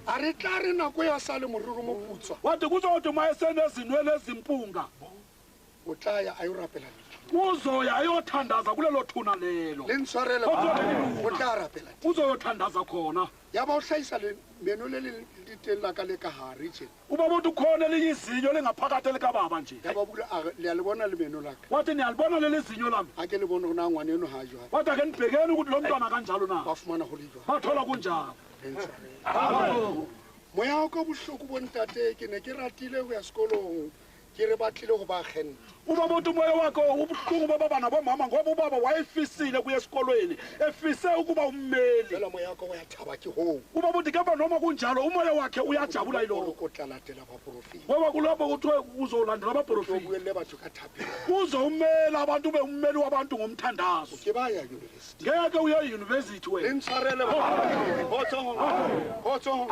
[SPEAKER 2] a re tla re nako ya sa le moruru mo putswa
[SPEAKER 3] wathi kuzothi mayesenezinwele ezimpunga
[SPEAKER 2] o tla ya a yo rapela
[SPEAKER 3] uzoya ayothandaza kulelo thuna lelo
[SPEAKER 2] le ntshwarele o tla rapela
[SPEAKER 3] uzoyothandaza khona
[SPEAKER 2] ya ba o hlahisa le meno le diteng la ka le ka hare tje
[SPEAKER 3] ubaba uthi khona elinye izinyo lengaphakathi likababa nje
[SPEAKER 2] ya ba bula le a le bona le meno la ka
[SPEAKER 3] wathi niyalibona leli zinyo lami
[SPEAKER 2] a ke le bona gona ngwane eno ha jwa
[SPEAKER 3] wathi ake nibhekeni ukuthi lo mntwana kanjalo na
[SPEAKER 2] ba fumana go le jwa
[SPEAKER 3] bathola kunjalo
[SPEAKER 2] le ntshwarele moya wa ka bohloko bontate ke ne ke ratile go ya sekolong ke re batlile go ba kgenne
[SPEAKER 3] ubaba uthi umoya wakhe ubuhlungu bababana bomama ngoba ubaba wayefisile kuya esikolweni efise ukuba ummeli
[SPEAKER 2] fela moya wa ka go ya thaba ke hoo
[SPEAKER 3] ubaba uthi kepha noma kunjalo umoya wakhe uyajabula
[SPEAKER 2] o
[SPEAKER 3] yiloko
[SPEAKER 2] ko tla latela baprofeti
[SPEAKER 3] ngoba kulapho kuthiwe uzolandela
[SPEAKER 2] o
[SPEAKER 3] abaprofeti
[SPEAKER 2] buelle batho ka thapelo
[SPEAKER 3] uzommela abantu ube ummeli wabantu ngomthandazo
[SPEAKER 2] ke ba ya university
[SPEAKER 3] ngeke uye eyunivesithi
[SPEAKER 2] le
[SPEAKER 3] wena
[SPEAKER 2] ntshwarele Kgotso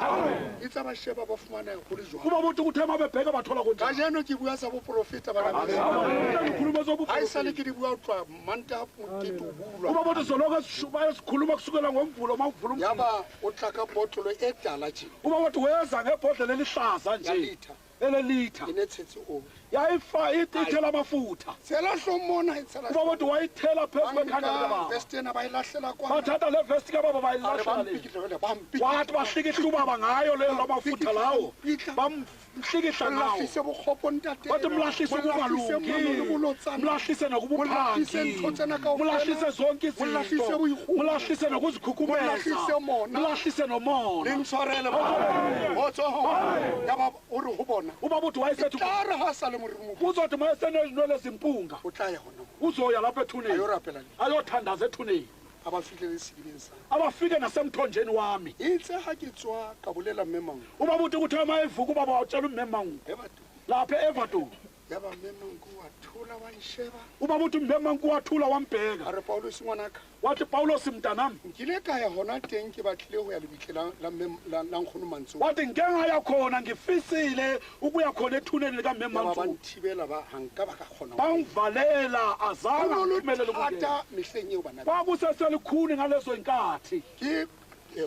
[SPEAKER 2] itse ba sheba ba fumana go le jwa
[SPEAKER 3] ubaba uthi kuthema bebheka bathola
[SPEAKER 2] ka
[SPEAKER 3] kunjalo
[SPEAKER 2] jeno ke bua sa boprofeta ba
[SPEAKER 3] ngikhuluma
[SPEAKER 2] ha e
[SPEAKER 3] zobuprofeti
[SPEAKER 2] sale ke di bua tloa manta ke tu bulwa
[SPEAKER 3] ubaba uthi soloko bayasikhuluma kusukela ngomvulo mawuvula
[SPEAKER 2] ya
[SPEAKER 3] umvulo
[SPEAKER 2] ba o tla ka botolo e tala tje
[SPEAKER 3] ubaba uthi weza ngebhodlela elihlaza
[SPEAKER 2] ya
[SPEAKER 3] nje
[SPEAKER 2] litha
[SPEAKER 3] elelitha
[SPEAKER 2] e ne tshetse o
[SPEAKER 3] yayifa ithela amafutha
[SPEAKER 2] tsela hlomona e tsela
[SPEAKER 3] ubaba uthi wayithela phezu kwekhanda likababa
[SPEAKER 2] vestena ba ilahlela kwa
[SPEAKER 3] bathatha le vesti kababa
[SPEAKER 2] ba
[SPEAKER 3] bayilahlela le
[SPEAKER 2] mpikile ba
[SPEAKER 3] wathi bahlikihla ubaba ngayo le lamafutha lawo bamhlikihla ngawo
[SPEAKER 2] mlahlise bokgopo ntate
[SPEAKER 3] wathi mlahlise ukungalungi mlahlise nokubuphangi mlahlise zonke izinto mlahlise nokuzikhukhumeza mlahlise nomona
[SPEAKER 2] le ntshwarele Kgotso ya ba o re go bona
[SPEAKER 3] ubaba uthi wayesethi
[SPEAKER 2] tla re ha sale morimo
[SPEAKER 3] uzothi mayesenezinwele ezimpunga
[SPEAKER 2] o tla ya gona
[SPEAKER 3] uzoya lapha
[SPEAKER 2] ayo
[SPEAKER 3] ethuneni
[SPEAKER 2] rapela
[SPEAKER 3] ayothandaza ethuneni
[SPEAKER 2] aba fihlele sedibeng sa
[SPEAKER 3] abafike nasemthonjeni wami
[SPEAKER 2] itse ha ke tswa ka bolela mme Mangu
[SPEAKER 3] ubaba uthi kuthiwa mayevuka ubaba watshela umme Mangu
[SPEAKER 2] e batho
[SPEAKER 3] lapha e-Everton
[SPEAKER 2] yaba memanku wathula wansheba
[SPEAKER 3] ubaba uthi mbemanku wathula wambheka
[SPEAKER 2] a re Paulus ngwanaka
[SPEAKER 3] wathi Paulos mntanami
[SPEAKER 2] nkile ka ya hona teng ke batlile go ya lebitlhe la nkgono Mantso
[SPEAKER 3] wathi ngeke ngaya khona ngifisile ukuya khona ethuneni lika
[SPEAKER 2] ba
[SPEAKER 3] Mantso
[SPEAKER 2] nthibela ba hanka ba ka kgona
[SPEAKER 3] bangivalela azange ngiphumelele ukungena
[SPEAKER 2] thata mehleng eo bana
[SPEAKER 3] kwakuseselikhuni ngalezo inkathi
[SPEAKER 2] ke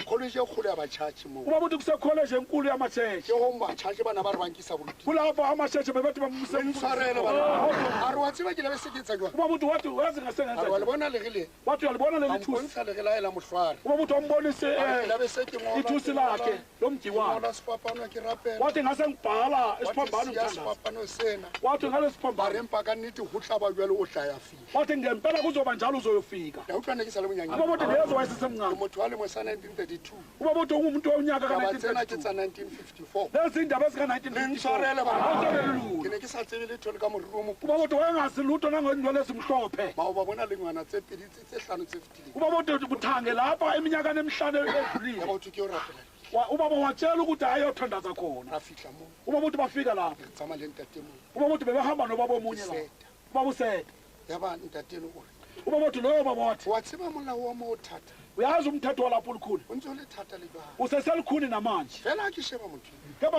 [SPEAKER 2] college e kgolo ya batšhatšhe mo
[SPEAKER 3] ubaba uthi kusekholeji enkulu
[SPEAKER 2] ke
[SPEAKER 3] yamatshetshe
[SPEAKER 2] go batšhatšhe bana ba re bankisa boluti
[SPEAKER 3] kulapho amatshetshe bebethi
[SPEAKER 2] ntshwarele bana a re wa tseba ke la be seketsa jwang
[SPEAKER 3] ubaba uthi wathi wazi
[SPEAKER 2] a re wa le
[SPEAKER 3] ngasengenza
[SPEAKER 2] bona legile
[SPEAKER 3] wathi uyalibona leli thusi
[SPEAKER 2] ampontsha legela ela mohlware
[SPEAKER 3] ubaba uthi wambonise
[SPEAKER 2] ke la be se ke
[SPEAKER 3] ithusi lakhe lomjiwana
[SPEAKER 2] ngola sipapano ke rapela
[SPEAKER 3] wathi ngase ngibhala isiphambano
[SPEAKER 2] ya
[SPEAKER 3] mthandazi
[SPEAKER 2] sipapano sena
[SPEAKER 3] wathi ngale
[SPEAKER 2] ba
[SPEAKER 3] siphambano
[SPEAKER 2] rempa ka nnete go tlaba jwale o tla ya fila
[SPEAKER 3] wathi ngempela kuzoba njalo uzoyofika
[SPEAKER 2] ya utlwane ke sa le
[SPEAKER 3] ubaba
[SPEAKER 2] monyanyana
[SPEAKER 3] uthi ngezwe
[SPEAKER 2] ke
[SPEAKER 3] wayesesemncane
[SPEAKER 2] motho wa lemo sa 1932
[SPEAKER 3] ubaba uthi ungumuntu wonyaka
[SPEAKER 2] taba tsena ke
[SPEAKER 3] ka-1932
[SPEAKER 2] tsa 1954
[SPEAKER 3] lezi indaba
[SPEAKER 2] le ntshwarele bana ke
[SPEAKER 3] ezika-1954
[SPEAKER 2] ne ke sa tsebe letho le ka moriro mo
[SPEAKER 3] ubaba uthi wayengazi lutho nangendwelo ezimhlophe
[SPEAKER 2] mao ba bona le ngwana tse pedi tse hlano tse fetileng
[SPEAKER 3] ubaba uthi kuthange lapha eminyakeni emihlanu
[SPEAKER 2] ya
[SPEAKER 3] edlulile
[SPEAKER 2] ba utho ke o rapela
[SPEAKER 3] ubaba watshela ukuthi ayothandaza khona
[SPEAKER 2] ra fihla mo
[SPEAKER 3] ubaba uthi bafika lapho
[SPEAKER 2] re tsama le ntate mo
[SPEAKER 3] ubaba uthi bebehamba nobaba omunye lapho
[SPEAKER 2] seta
[SPEAKER 3] ubaba useta
[SPEAKER 2] ya ba ntateno o re
[SPEAKER 3] ubaba uthi loyo baba wathi
[SPEAKER 2] wa tseba molao wa mo o thata
[SPEAKER 3] uyazi umthetho walapho olukhuni
[SPEAKER 2] o ntse o le thata le jwang
[SPEAKER 3] useselikhuni namanje
[SPEAKER 2] fela ke sheba motho
[SPEAKER 3] kepha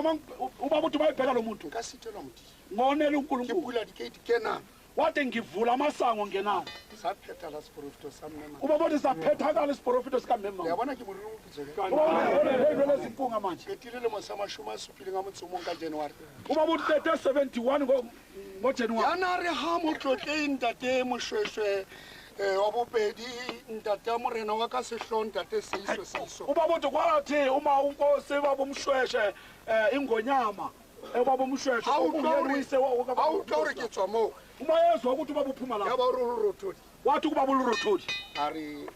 [SPEAKER 3] ubaba uthi bayibheka lo muntu
[SPEAKER 2] nka sitelwa modimo
[SPEAKER 3] ngonela
[SPEAKER 2] ke
[SPEAKER 3] unkulunkulu
[SPEAKER 2] pula dikate kenang
[SPEAKER 3] wathi ngivula amasango ngenani
[SPEAKER 2] sa phetala seporofito sa mmema
[SPEAKER 3] ubaba uthi saphethakala isiprofito
[SPEAKER 2] ya
[SPEAKER 3] sikamema
[SPEAKER 2] bona ke moriro mopitso
[SPEAKER 3] ubaba ezimpunga manje
[SPEAKER 2] ketile le mo sa mashome a supileng a motsomong ka january
[SPEAKER 3] ubaba uthi 71 ngojanuary
[SPEAKER 2] yana re ha motlotlei ntate moshweshwe wa bobedi ntate morena wa ka sehlong ntate seiso
[SPEAKER 3] ubaba uthi kwathi uma unkosi baba umshweshe ingonyama ubaba umshweshe
[SPEAKER 2] a
[SPEAKER 3] uyise
[SPEAKER 2] utlwa gore ke tswa moo
[SPEAKER 3] uma yezwa ukuthi ubaba uphuma
[SPEAKER 2] ya
[SPEAKER 3] lapho
[SPEAKER 2] ba o re o rothodi
[SPEAKER 3] wathi kubaba ulurothodi
[SPEAKER 2] a re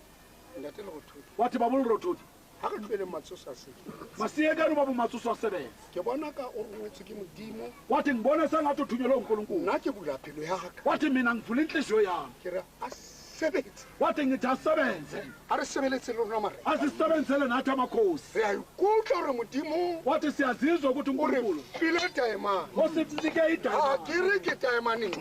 [SPEAKER 2] ntate le rothodi
[SPEAKER 3] wathi baba ulurothodi
[SPEAKER 2] ga re tlwele matsoso a seke
[SPEAKER 3] masiyekeni ubaba umatsuso asebenza
[SPEAKER 2] ke bona ka o rongwetse ke modimo
[SPEAKER 3] wathi ngibone sengathi uthunyelwe unkulunkulu
[SPEAKER 2] nna ke bula phelo ya gaka
[SPEAKER 3] wathi mina ngivula inhliziyo yami
[SPEAKER 2] ke re a sebetse
[SPEAKER 3] wathi ngithi asebenze
[SPEAKER 2] a re sebeletse le rona mare
[SPEAKER 3] asisebenzele nathi amakhosi
[SPEAKER 2] re a ikutlwa gore modimo
[SPEAKER 3] wathi siyazizwa ukuthi
[SPEAKER 2] o re
[SPEAKER 3] unkulunkulu
[SPEAKER 2] file taemane
[SPEAKER 3] osinike
[SPEAKER 2] a
[SPEAKER 3] idala
[SPEAKER 2] ke re ke taemaneng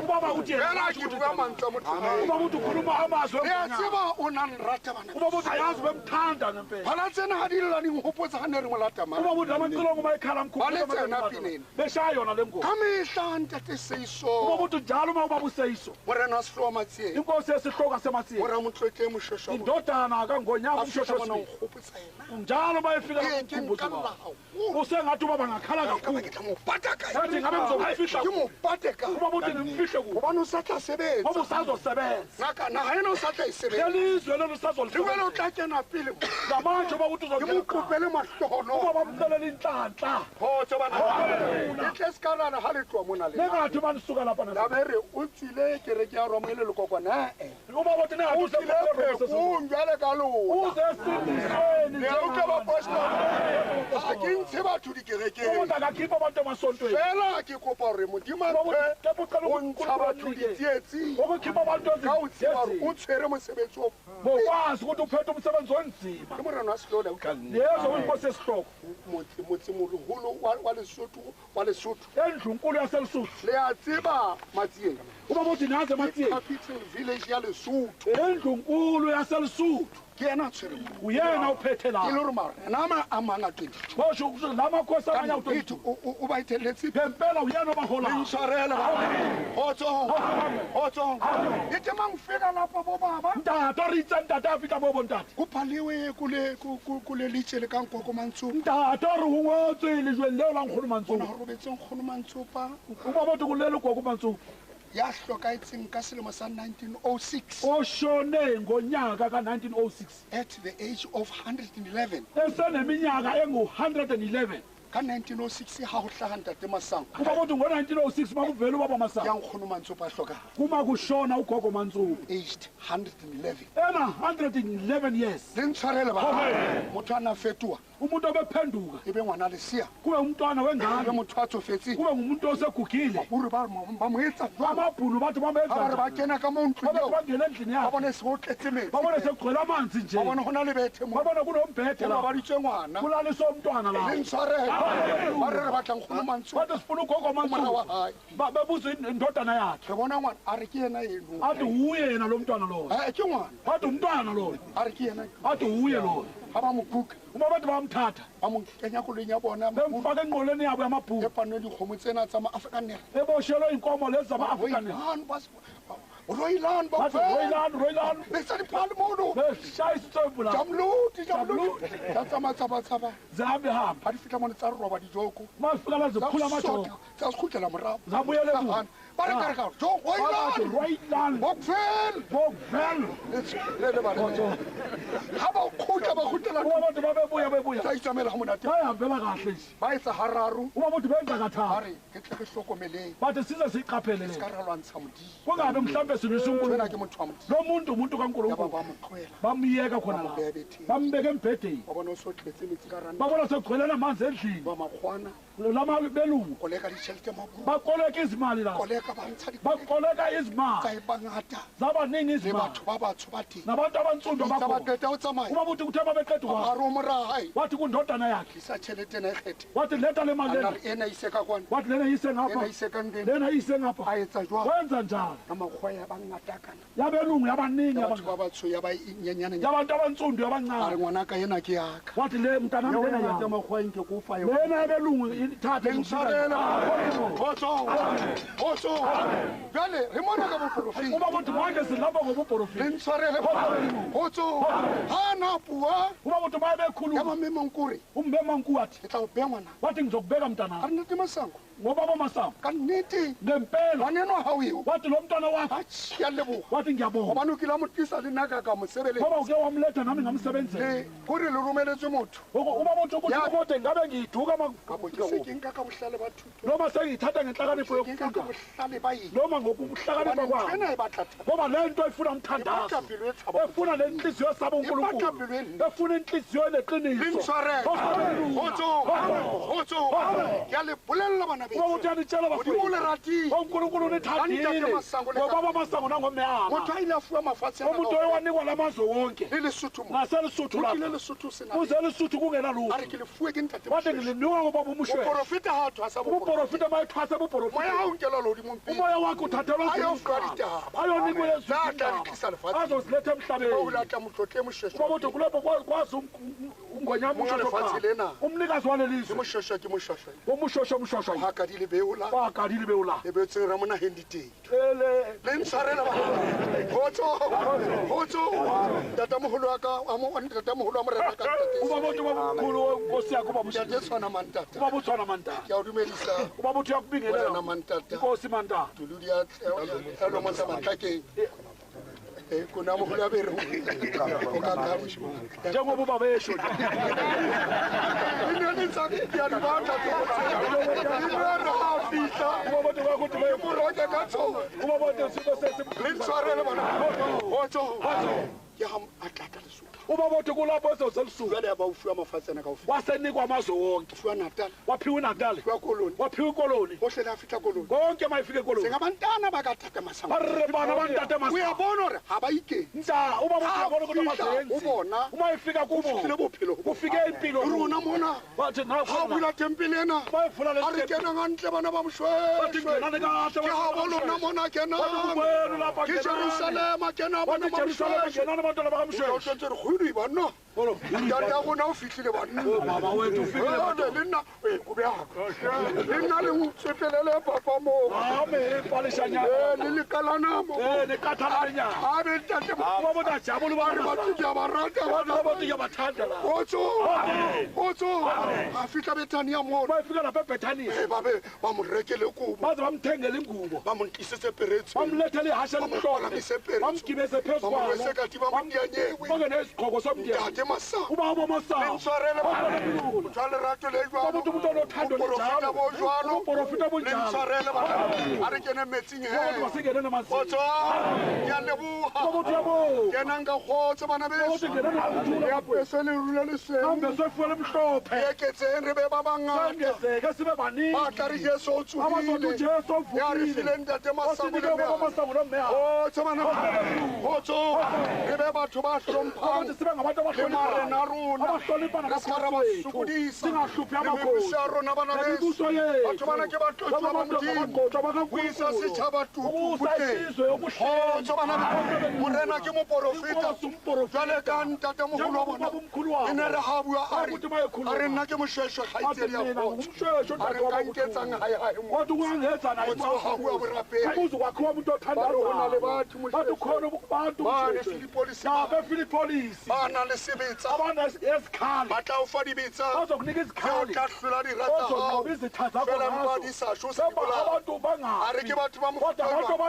[SPEAKER 3] ubaba uthi
[SPEAKER 2] fela ke bua mantswe a motho
[SPEAKER 3] ubaba uthi ukhuluma amazwi
[SPEAKER 2] re a
[SPEAKER 3] emnyama.
[SPEAKER 2] tseba o na nrata bana
[SPEAKER 3] ubaba uthi ayazi bemthanda ngempela
[SPEAKER 2] phana tsena ga di lelaneng gopotsa ga ne re mo lata
[SPEAKER 3] ubaba uthi amacilongo bayikhala
[SPEAKER 2] Ba le tsena pineng.
[SPEAKER 3] beshaya yona le ngoma
[SPEAKER 2] ka mehla ntate
[SPEAKER 3] ubaba
[SPEAKER 2] seiso
[SPEAKER 3] uthi njalo uma ubaba useyiso
[SPEAKER 2] morena wa sehlowa matsieng
[SPEAKER 3] inkosi yesihloka sematsiyeni
[SPEAKER 2] ora motlotle moshweshwa
[SPEAKER 3] indodana kangonyama
[SPEAKER 2] a fitlha bona
[SPEAKER 3] umshosho
[SPEAKER 2] nkgopotsa ena
[SPEAKER 3] njalo bayefika
[SPEAKER 2] Ke- ke
[SPEAKER 3] kumkhumbuzo
[SPEAKER 2] nka
[SPEAKER 3] wabo
[SPEAKER 2] molao.
[SPEAKER 3] usengathi ubaba ngakhala
[SPEAKER 2] Ka
[SPEAKER 3] kakhulu
[SPEAKER 2] ba ke tla mo pata kae?
[SPEAKER 3] yathi ngabe ngizomfihla
[SPEAKER 2] ke mo pate ka
[SPEAKER 3] ubaba uthi nimfihle kubo
[SPEAKER 2] gobane o sa tla
[SPEAKER 3] ngoba
[SPEAKER 2] sebetsa
[SPEAKER 3] usazosebenza
[SPEAKER 2] naga ena o sa tla e sebetsa
[SPEAKER 3] lelizwe lelo
[SPEAKER 2] le wele o
[SPEAKER 3] usazolisebenza
[SPEAKER 2] tla kena pele mo
[SPEAKER 3] ngamanje uba uthi
[SPEAKER 2] ke mo
[SPEAKER 3] uzongena
[SPEAKER 2] kopele mahlono
[SPEAKER 3] ubaba mcelela inhlanhla
[SPEAKER 2] photso bana tle sekanana ga le tloa mona le
[SPEAKER 3] nengathi banisuka lapha
[SPEAKER 2] labe re o tswile kereke ya roma ele lekokwana
[SPEAKER 3] ubaba uthi
[SPEAKER 2] o tlile phekong jale ka lona
[SPEAKER 3] uzesindisweni
[SPEAKER 2] le utlwe bapostole ga ke ntshe batho dikerekeng
[SPEAKER 3] umuntu akakhipha abantu emasontweni
[SPEAKER 2] fela ke kopa gore modimo aphe o ntsha batho ditsietsing
[SPEAKER 3] okukhipha abantu
[SPEAKER 2] ka o tseba gore o
[SPEAKER 3] ezizezi
[SPEAKER 2] tshwere mosebetsi o
[SPEAKER 3] ngokwazi ukuthi uphethe umsebenzi onzima
[SPEAKER 2] ke morena wa selola utlwa
[SPEAKER 3] yezo inkosi yesihloko
[SPEAKER 2] motsemoloholo wa lesotho
[SPEAKER 3] endlunkulu yaselisuthu
[SPEAKER 2] le a tseba matsieng
[SPEAKER 3] ubaba uthi naze ematsiyeni
[SPEAKER 2] capital village ya lesotho
[SPEAKER 3] endlunkulu yaselisuthu
[SPEAKER 2] ke yena a tshwereng
[SPEAKER 3] uyena uphethe
[SPEAKER 2] e le
[SPEAKER 3] lapho
[SPEAKER 2] gore marena a mang a 22
[SPEAKER 3] kosho ukuthi la makhosi amanye
[SPEAKER 2] kannete
[SPEAKER 3] awu-22
[SPEAKER 2] o ba itheletse
[SPEAKER 3] ngempela uyena obaholayo
[SPEAKER 2] intshwarele otsong e temang fela lapho bo baba
[SPEAKER 3] ntate re itse ntate a fitlha bo bontate
[SPEAKER 2] kuphaliwe kule litshe le ka nkoko mantsopa
[SPEAKER 3] ntate re go ngotswe lejweng leo la nkgono
[SPEAKER 2] ona
[SPEAKER 3] mantsopa
[SPEAKER 2] go robetseng kgono mantsopa
[SPEAKER 3] ubaba uthi kulele koko mantsopa
[SPEAKER 2] ya hlokaetseng ka selemo sa 1906
[SPEAKER 3] o shone ngonyaka ka-1906
[SPEAKER 2] at the age of 111
[SPEAKER 3] eseneminyaka engu-111
[SPEAKER 2] ka 1906 ga go tlhaga ntate masango
[SPEAKER 3] ubaba uthi ngo-1906 makuvele ubaba
[SPEAKER 2] ya
[SPEAKER 3] masango
[SPEAKER 2] nkgono mantsopa a tlhokang
[SPEAKER 3] kuma kushona ugogo mantsupa
[SPEAKER 2] aged 111
[SPEAKER 3] ena 111 years
[SPEAKER 2] le ntshwarele ba motho a na fetoa
[SPEAKER 3] umuntu obephenduka
[SPEAKER 2] e be ngwana lesia
[SPEAKER 3] kube umntwana
[SPEAKER 2] e be
[SPEAKER 3] wengane
[SPEAKER 2] motho a tsofetseng
[SPEAKER 3] kube ngumuntu osegugile
[SPEAKER 2] ore ba mo etsa jwang
[SPEAKER 3] amabhulu bathi
[SPEAKER 2] ba ba re ba
[SPEAKER 3] bamenza
[SPEAKER 2] kena ka mo ntlong
[SPEAKER 3] babethi
[SPEAKER 2] eo
[SPEAKER 3] bangena endlini
[SPEAKER 2] ba
[SPEAKER 3] yakhe
[SPEAKER 2] bone se go tletse metsi
[SPEAKER 3] babone sekugcwele amanzi nje
[SPEAKER 2] ba bone go na le bethe mo
[SPEAKER 3] babone kunombhede
[SPEAKER 2] ba
[SPEAKER 3] la
[SPEAKER 2] baditswe ngwana
[SPEAKER 3] kulaliswe umntwana
[SPEAKER 2] le
[SPEAKER 3] la
[SPEAKER 2] ntshwarele ba re batla nkgono Mantsho
[SPEAKER 3] bathi sifuna ugogo
[SPEAKER 2] mara
[SPEAKER 3] Mantsho
[SPEAKER 2] wa hayi
[SPEAKER 3] babuza indodana yakhe
[SPEAKER 2] re bona ngwana a re ke yena eno
[SPEAKER 3] athi uye yena lo mntwana lowo
[SPEAKER 2] ke ngwana
[SPEAKER 3] bathi umntwana lowo
[SPEAKER 2] a re ke yena
[SPEAKER 3] athi uye lowo
[SPEAKER 2] ga ba mo kuka
[SPEAKER 3] uma bathi bamthatha
[SPEAKER 2] ba mo kenya kolong ya bona
[SPEAKER 3] bemfaka enqoleni yabo yamabhuku
[SPEAKER 2] epanwe dikgomo tsena tsa ma-african
[SPEAKER 3] eboshelwe inkomo lezi zama-african
[SPEAKER 2] roilan
[SPEAKER 3] royilani
[SPEAKER 2] besa diphale mono
[SPEAKER 3] beshayisitsebula
[SPEAKER 2] jamludi tsa tsamatsabatsaba
[SPEAKER 3] zihambe hambe
[SPEAKER 2] ga di fitlha mone tsa re roba dijoko
[SPEAKER 3] mafika la ziphula amajoko
[SPEAKER 2] tsa se khutlela morago
[SPEAKER 3] zabuyele emuva
[SPEAKER 2] ba re karekao jo
[SPEAKER 3] royilani bokvel
[SPEAKER 2] lele bane ga ba khutla ba khutlela
[SPEAKER 3] uma bantu babebuya
[SPEAKER 2] tsa itsamela ga monate
[SPEAKER 3] bayihambela kahle nje
[SPEAKER 2] ba etsa hararo
[SPEAKER 3] uma bantu benza
[SPEAKER 2] ba
[SPEAKER 3] kathathu
[SPEAKER 2] re ke tle ke hlokomeleng
[SPEAKER 3] bathi size siyiqaphelele
[SPEAKER 2] se ka ra lwantsha modimo
[SPEAKER 3] kungabe mhlawumbe sinusunkulunkulu
[SPEAKER 2] wena ke motho wa modimo
[SPEAKER 3] lo muntu umuntu
[SPEAKER 2] ya ba
[SPEAKER 3] kankulunkulu
[SPEAKER 2] ba mo tloela
[SPEAKER 3] bamyeka khona la
[SPEAKER 2] bebetheni
[SPEAKER 3] bambeka embhedeni
[SPEAKER 2] wa bona o se o tletse metsi ka ranta
[SPEAKER 3] babona sekugcwelena amanzi endlini
[SPEAKER 2] ba makgwana
[SPEAKER 3] belungu
[SPEAKER 2] koleka ditšhelete maburu
[SPEAKER 3] bakoleka izimali la
[SPEAKER 2] koleka ba ntsha
[SPEAKER 3] bakoleka izimali
[SPEAKER 2] tsa e bangata
[SPEAKER 3] zabaningi
[SPEAKER 2] le
[SPEAKER 3] izimali
[SPEAKER 2] batho ba batsho ba teng
[SPEAKER 3] nabantu abantsundu
[SPEAKER 2] tsa ba
[SPEAKER 3] abakhona
[SPEAKER 2] qeta o tsamaya
[SPEAKER 3] uma buthi kuthe babeqeda
[SPEAKER 2] ga
[SPEAKER 3] kwakhe
[SPEAKER 2] re o moragai
[SPEAKER 3] wathi kundodana yakhe
[SPEAKER 2] tlisa tšhelete ena e kgethe
[SPEAKER 3] wathi leta le mali
[SPEAKER 2] ana
[SPEAKER 3] lena
[SPEAKER 2] re ena ise ka kwana
[SPEAKER 3] wathi lena yise
[SPEAKER 2] ena
[SPEAKER 3] ngapha
[SPEAKER 2] ise ka ndeni
[SPEAKER 3] lena yise
[SPEAKER 2] a
[SPEAKER 3] ngapha
[SPEAKER 2] etsa jwang
[SPEAKER 3] wenza njalo
[SPEAKER 2] ka makgwa ya bangatakana
[SPEAKER 3] yabelungu yabaningi
[SPEAKER 2] ya batho ba batsho ya ba nyenyane
[SPEAKER 3] yabantu abantsundu
[SPEAKER 2] a re
[SPEAKER 3] yabancane
[SPEAKER 2] ngwanaka ena ke yaka
[SPEAKER 3] wathi le mntanam lena
[SPEAKER 2] ya
[SPEAKER 3] yami
[SPEAKER 2] makgwa nke ko fa yo
[SPEAKER 3] lena yabelungu ithathe
[SPEAKER 2] Kgotso jale re mona ka boprofeti
[SPEAKER 3] uma buthi bonke silapha
[SPEAKER 2] le
[SPEAKER 3] ngobuprofeti
[SPEAKER 2] ntshwarele kgotso ga na pua
[SPEAKER 3] uma buthi baye
[SPEAKER 2] ya
[SPEAKER 3] bekhuluma
[SPEAKER 2] bamemonkore
[SPEAKER 3] umbemanku wathi
[SPEAKER 2] ke tla o beya ngwana
[SPEAKER 3] wathi ngizokubeka
[SPEAKER 2] a
[SPEAKER 3] mntanam
[SPEAKER 2] re nnete masango
[SPEAKER 3] ngobaba masango
[SPEAKER 2] ka nnete
[SPEAKER 3] ngempela
[SPEAKER 2] ngwaneno gago eo
[SPEAKER 3] wathi lo mntwana wakho
[SPEAKER 2] a tšhia leboga
[SPEAKER 3] wathi ngiyabonga
[SPEAKER 2] gobane o kile mo tlisa le naka ka mosebeletsi
[SPEAKER 3] ngoba uke wamletha nami ngamsebenzela
[SPEAKER 2] le kore le romeletswe motho
[SPEAKER 3] uma buthi ukuthi
[SPEAKER 2] Ya.
[SPEAKER 3] kude ngabe ngiyiduka
[SPEAKER 2] kapo ke se ke nka ka bohlale ba thuto
[SPEAKER 3] noma sengiyithatha ngenhlakanipho
[SPEAKER 2] ke nka ka
[SPEAKER 3] yokufuka
[SPEAKER 2] bohlale ba eng
[SPEAKER 3] noma ngokuhlakanipha kwabo
[SPEAKER 2] ena e batla thata
[SPEAKER 3] ngoba le nto ifuna
[SPEAKER 2] e
[SPEAKER 3] umthandazo
[SPEAKER 2] batla pelo e tshaba
[SPEAKER 3] efuna le nhliziyo esaba
[SPEAKER 2] e batla
[SPEAKER 3] unkulunkulu
[SPEAKER 2] pelo e ntle
[SPEAKER 3] efuna inhliziyo
[SPEAKER 2] le
[SPEAKER 3] eneqiniso
[SPEAKER 2] ntshwarele kgotso ke a le bolelela bana
[SPEAKER 3] uma buthi yanitshela
[SPEAKER 2] modimo o le ratile
[SPEAKER 3] onkulunkulu nithandile
[SPEAKER 2] Ntate Masango le
[SPEAKER 3] ngobaba masango nangomeyanga
[SPEAKER 2] motho a ile a fuwa mafatshe
[SPEAKER 3] umuntu oye wanikwa lamazwe wonke
[SPEAKER 2] le lesotho mo
[SPEAKER 3] ngaselisuthu
[SPEAKER 2] o kile
[SPEAKER 3] lapha
[SPEAKER 2] lesotho sena
[SPEAKER 3] kuze lisuthu kungena
[SPEAKER 2] a
[SPEAKER 3] lutho
[SPEAKER 2] re ke le fuwe ke ntate
[SPEAKER 3] wathi ngilinikwa ngobaba umushwele
[SPEAKER 2] boporofeta ga a thwasa
[SPEAKER 3] ubuprofita mayithwase
[SPEAKER 2] moya
[SPEAKER 3] buprofita
[SPEAKER 2] ga o nkela lodimong pele
[SPEAKER 3] umoya wakhe uthathelwa
[SPEAKER 2] ayofika ditaba
[SPEAKER 3] ayonikwe
[SPEAKER 2] Natla litlisa lefatshe
[SPEAKER 3] azosiletha
[SPEAKER 2] ba o
[SPEAKER 3] emhlabeni
[SPEAKER 2] latla motlotle moshweshwe
[SPEAKER 3] kuba buthi kulapho kwazi ungonyama
[SPEAKER 2] Monga lefatshe lena.
[SPEAKER 3] umnikazi wale
[SPEAKER 2] ke
[SPEAKER 3] lizwe
[SPEAKER 2] moshweshwe ke moshweshwe
[SPEAKER 3] umushosho
[SPEAKER 2] ga ka di le beola
[SPEAKER 3] wakadile beola
[SPEAKER 2] e beetseng ra monageng diteng le ntshwarela kgotso ntatamogolo wa morena ka
[SPEAKER 3] uba buthi ubamkhulu nkosi yakho uba
[SPEAKER 2] ntate tshwana mantata
[SPEAKER 3] uba butshwana mantata
[SPEAKER 2] ke a o dumedisa
[SPEAKER 3] uba buthi
[SPEAKER 2] wena
[SPEAKER 3] uyakubingelela
[SPEAKER 2] mantata
[SPEAKER 3] nkosi mantata
[SPEAKER 2] tuludi ya tlalomontsha matlakeng konamogolo ya bere o ka kari
[SPEAKER 3] njengoba uba besho uba buthi bakuthi
[SPEAKER 2] moroke ka tshoga
[SPEAKER 3] uba buthi silo
[SPEAKER 2] le ntshwarele bona kgotso ke ga a tlata lesotho
[SPEAKER 3] uba buthi kulapho ezozelisuku
[SPEAKER 2] jale ya ba o fiwa mafatshena ka o fiwa
[SPEAKER 3] wasenikwa amazwe wonke
[SPEAKER 2] fiwa natal
[SPEAKER 3] waphiwa inatali
[SPEAKER 2] fiwa koloni
[SPEAKER 3] waphiwa ikoloni
[SPEAKER 2] gotlhe le a fitlha koloni
[SPEAKER 3] konke mayifika ekoloni
[SPEAKER 2] sengabantana ba ka thata masango
[SPEAKER 3] barre bana bantate
[SPEAKER 2] o ya bona gore ga ba ikeng
[SPEAKER 3] nta uba buthi
[SPEAKER 2] Ha
[SPEAKER 3] uyabona ukuthi
[SPEAKER 2] fihla
[SPEAKER 3] amazenzi
[SPEAKER 2] ubona
[SPEAKER 3] uma ifika kubo
[SPEAKER 2] fitlhile bophelo
[SPEAKER 3] kufike impilo
[SPEAKER 2] rona mona
[SPEAKER 3] bathi
[SPEAKER 2] ga o bula tempele ena
[SPEAKER 3] bayivula
[SPEAKER 2] a re kenang gantle bana ba
[SPEAKER 3] bathi
[SPEAKER 2] moshweshwe
[SPEAKER 3] ngenane kahle
[SPEAKER 2] ke ga bolona mona kenang ke jerusalema kena bana ba
[SPEAKER 3] jerusalema
[SPEAKER 2] moshweshwe
[SPEAKER 3] ngenane bantwana
[SPEAKER 2] o
[SPEAKER 3] bakamshweshe
[SPEAKER 2] tshwanetse re goedui banna ntate ya gona o fitlhile banna
[SPEAKER 3] baba wethu ufikile
[SPEAKER 2] le nna ko beaka le nna le ntsepelele papa mo
[SPEAKER 3] ame palishanyana
[SPEAKER 2] le lekalanamo
[SPEAKER 3] nekathala lenyana
[SPEAKER 2] a be ntate
[SPEAKER 3] uba buthi ajabule
[SPEAKER 2] bare
[SPEAKER 3] ubana
[SPEAKER 2] batho ke a ba rata
[SPEAKER 3] uba buthi uyabathanda la
[SPEAKER 2] kgotso a fitlha bethani ya mono
[SPEAKER 3] bayifika lapha ebhethaniya
[SPEAKER 2] babe ba mo rekele kubo
[SPEAKER 3] baze bamthengele ingubo
[SPEAKER 2] ba mo ntlisetse peretso
[SPEAKER 3] bamlethele ihashe
[SPEAKER 2] Bamphakamise
[SPEAKER 3] elimhlophe
[SPEAKER 2] peretso.
[SPEAKER 3] bamgibeze phezu
[SPEAKER 2] ba mo
[SPEAKER 3] kwalo
[SPEAKER 2] rwese kati ba mo dianyewe
[SPEAKER 3] bake nesigqoko somdyeni
[SPEAKER 2] ntate masango
[SPEAKER 3] uba
[SPEAKER 2] le
[SPEAKER 3] bomasango
[SPEAKER 2] ntshwarele motho a lerato le
[SPEAKER 3] uba buthi umuntu onothando
[SPEAKER 2] jwaloprofita bo jwalo
[SPEAKER 3] ubuprofita
[SPEAKER 2] le
[SPEAKER 3] bunjalo
[SPEAKER 2] ntshwarele bana a re kene metsing
[SPEAKER 3] uba buthi
[SPEAKER 2] he
[SPEAKER 3] masingene namazini
[SPEAKER 2] kgotso ke a
[SPEAKER 3] uba
[SPEAKER 2] leboga
[SPEAKER 3] buthi uyabonga
[SPEAKER 2] kenang ka kgotso bana
[SPEAKER 3] uba buthi
[SPEAKER 2] beso
[SPEAKER 3] ngene nakuthula
[SPEAKER 2] ya pese le rule le seng
[SPEAKER 3] kambe sofuele mhlophe
[SPEAKER 2] eketseng re be ba bangata
[SPEAKER 3] sangezeke sibe baningi
[SPEAKER 2] ba tla re jesu o
[SPEAKER 3] abazothi
[SPEAKER 2] tsogile
[SPEAKER 3] ujesu
[SPEAKER 2] ya re
[SPEAKER 3] ovukile
[SPEAKER 2] fileng ntate masango
[SPEAKER 3] osinike
[SPEAKER 2] le
[SPEAKER 3] ubaba
[SPEAKER 2] meago
[SPEAKER 3] masango nomeya
[SPEAKER 2] kgotso bana kgotso re be batho ba hlomphang le marena rona re ska ra ba sokodisa le mebuso ya rona bana beso batho bana ke batlotsi ba modimo o isa setšhaba tuputeng kgotso bana morena ke moporofeta jwale ka ntatemogolo wa bona e ne re ga bua a re nna ke mošwešwe kgaitsedi ya kgotso a re ka nketsang haehae motso ga bua borapedi ba re go na le batho bane filipolisi ba na le sebetsa ba tla o fa dibetsa ge o tla hlola dirata gao fela mpa di sa sho se dibola a re ke batho ba mofuta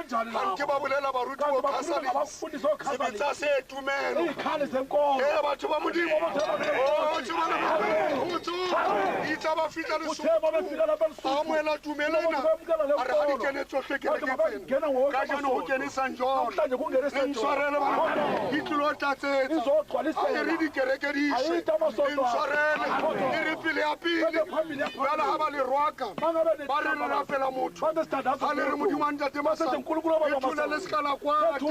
[SPEAKER 2] ganke ba bolela baruti bo casalis sebetsa se tumelo e batho ba modimo otso itsa ba fitla leso a moela tumelena a re ga di kene tsohle kereketsena ka jano go kene sanjona le ntshwarele di tlilo o tlatsetsa a re di kerekediše le ntshwarele e re pele ya pele bjala ga ba le rwaka ba re re rapela motho ga le re modimo a ntate masang e thule le sekala kwata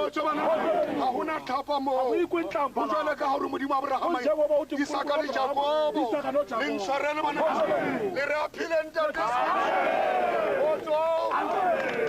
[SPEAKER 2] otso bana ga gona thapa moo o jale ka gore modimo abrahama isaka le jakobo le ntshwarele bana le re a phele ntate otso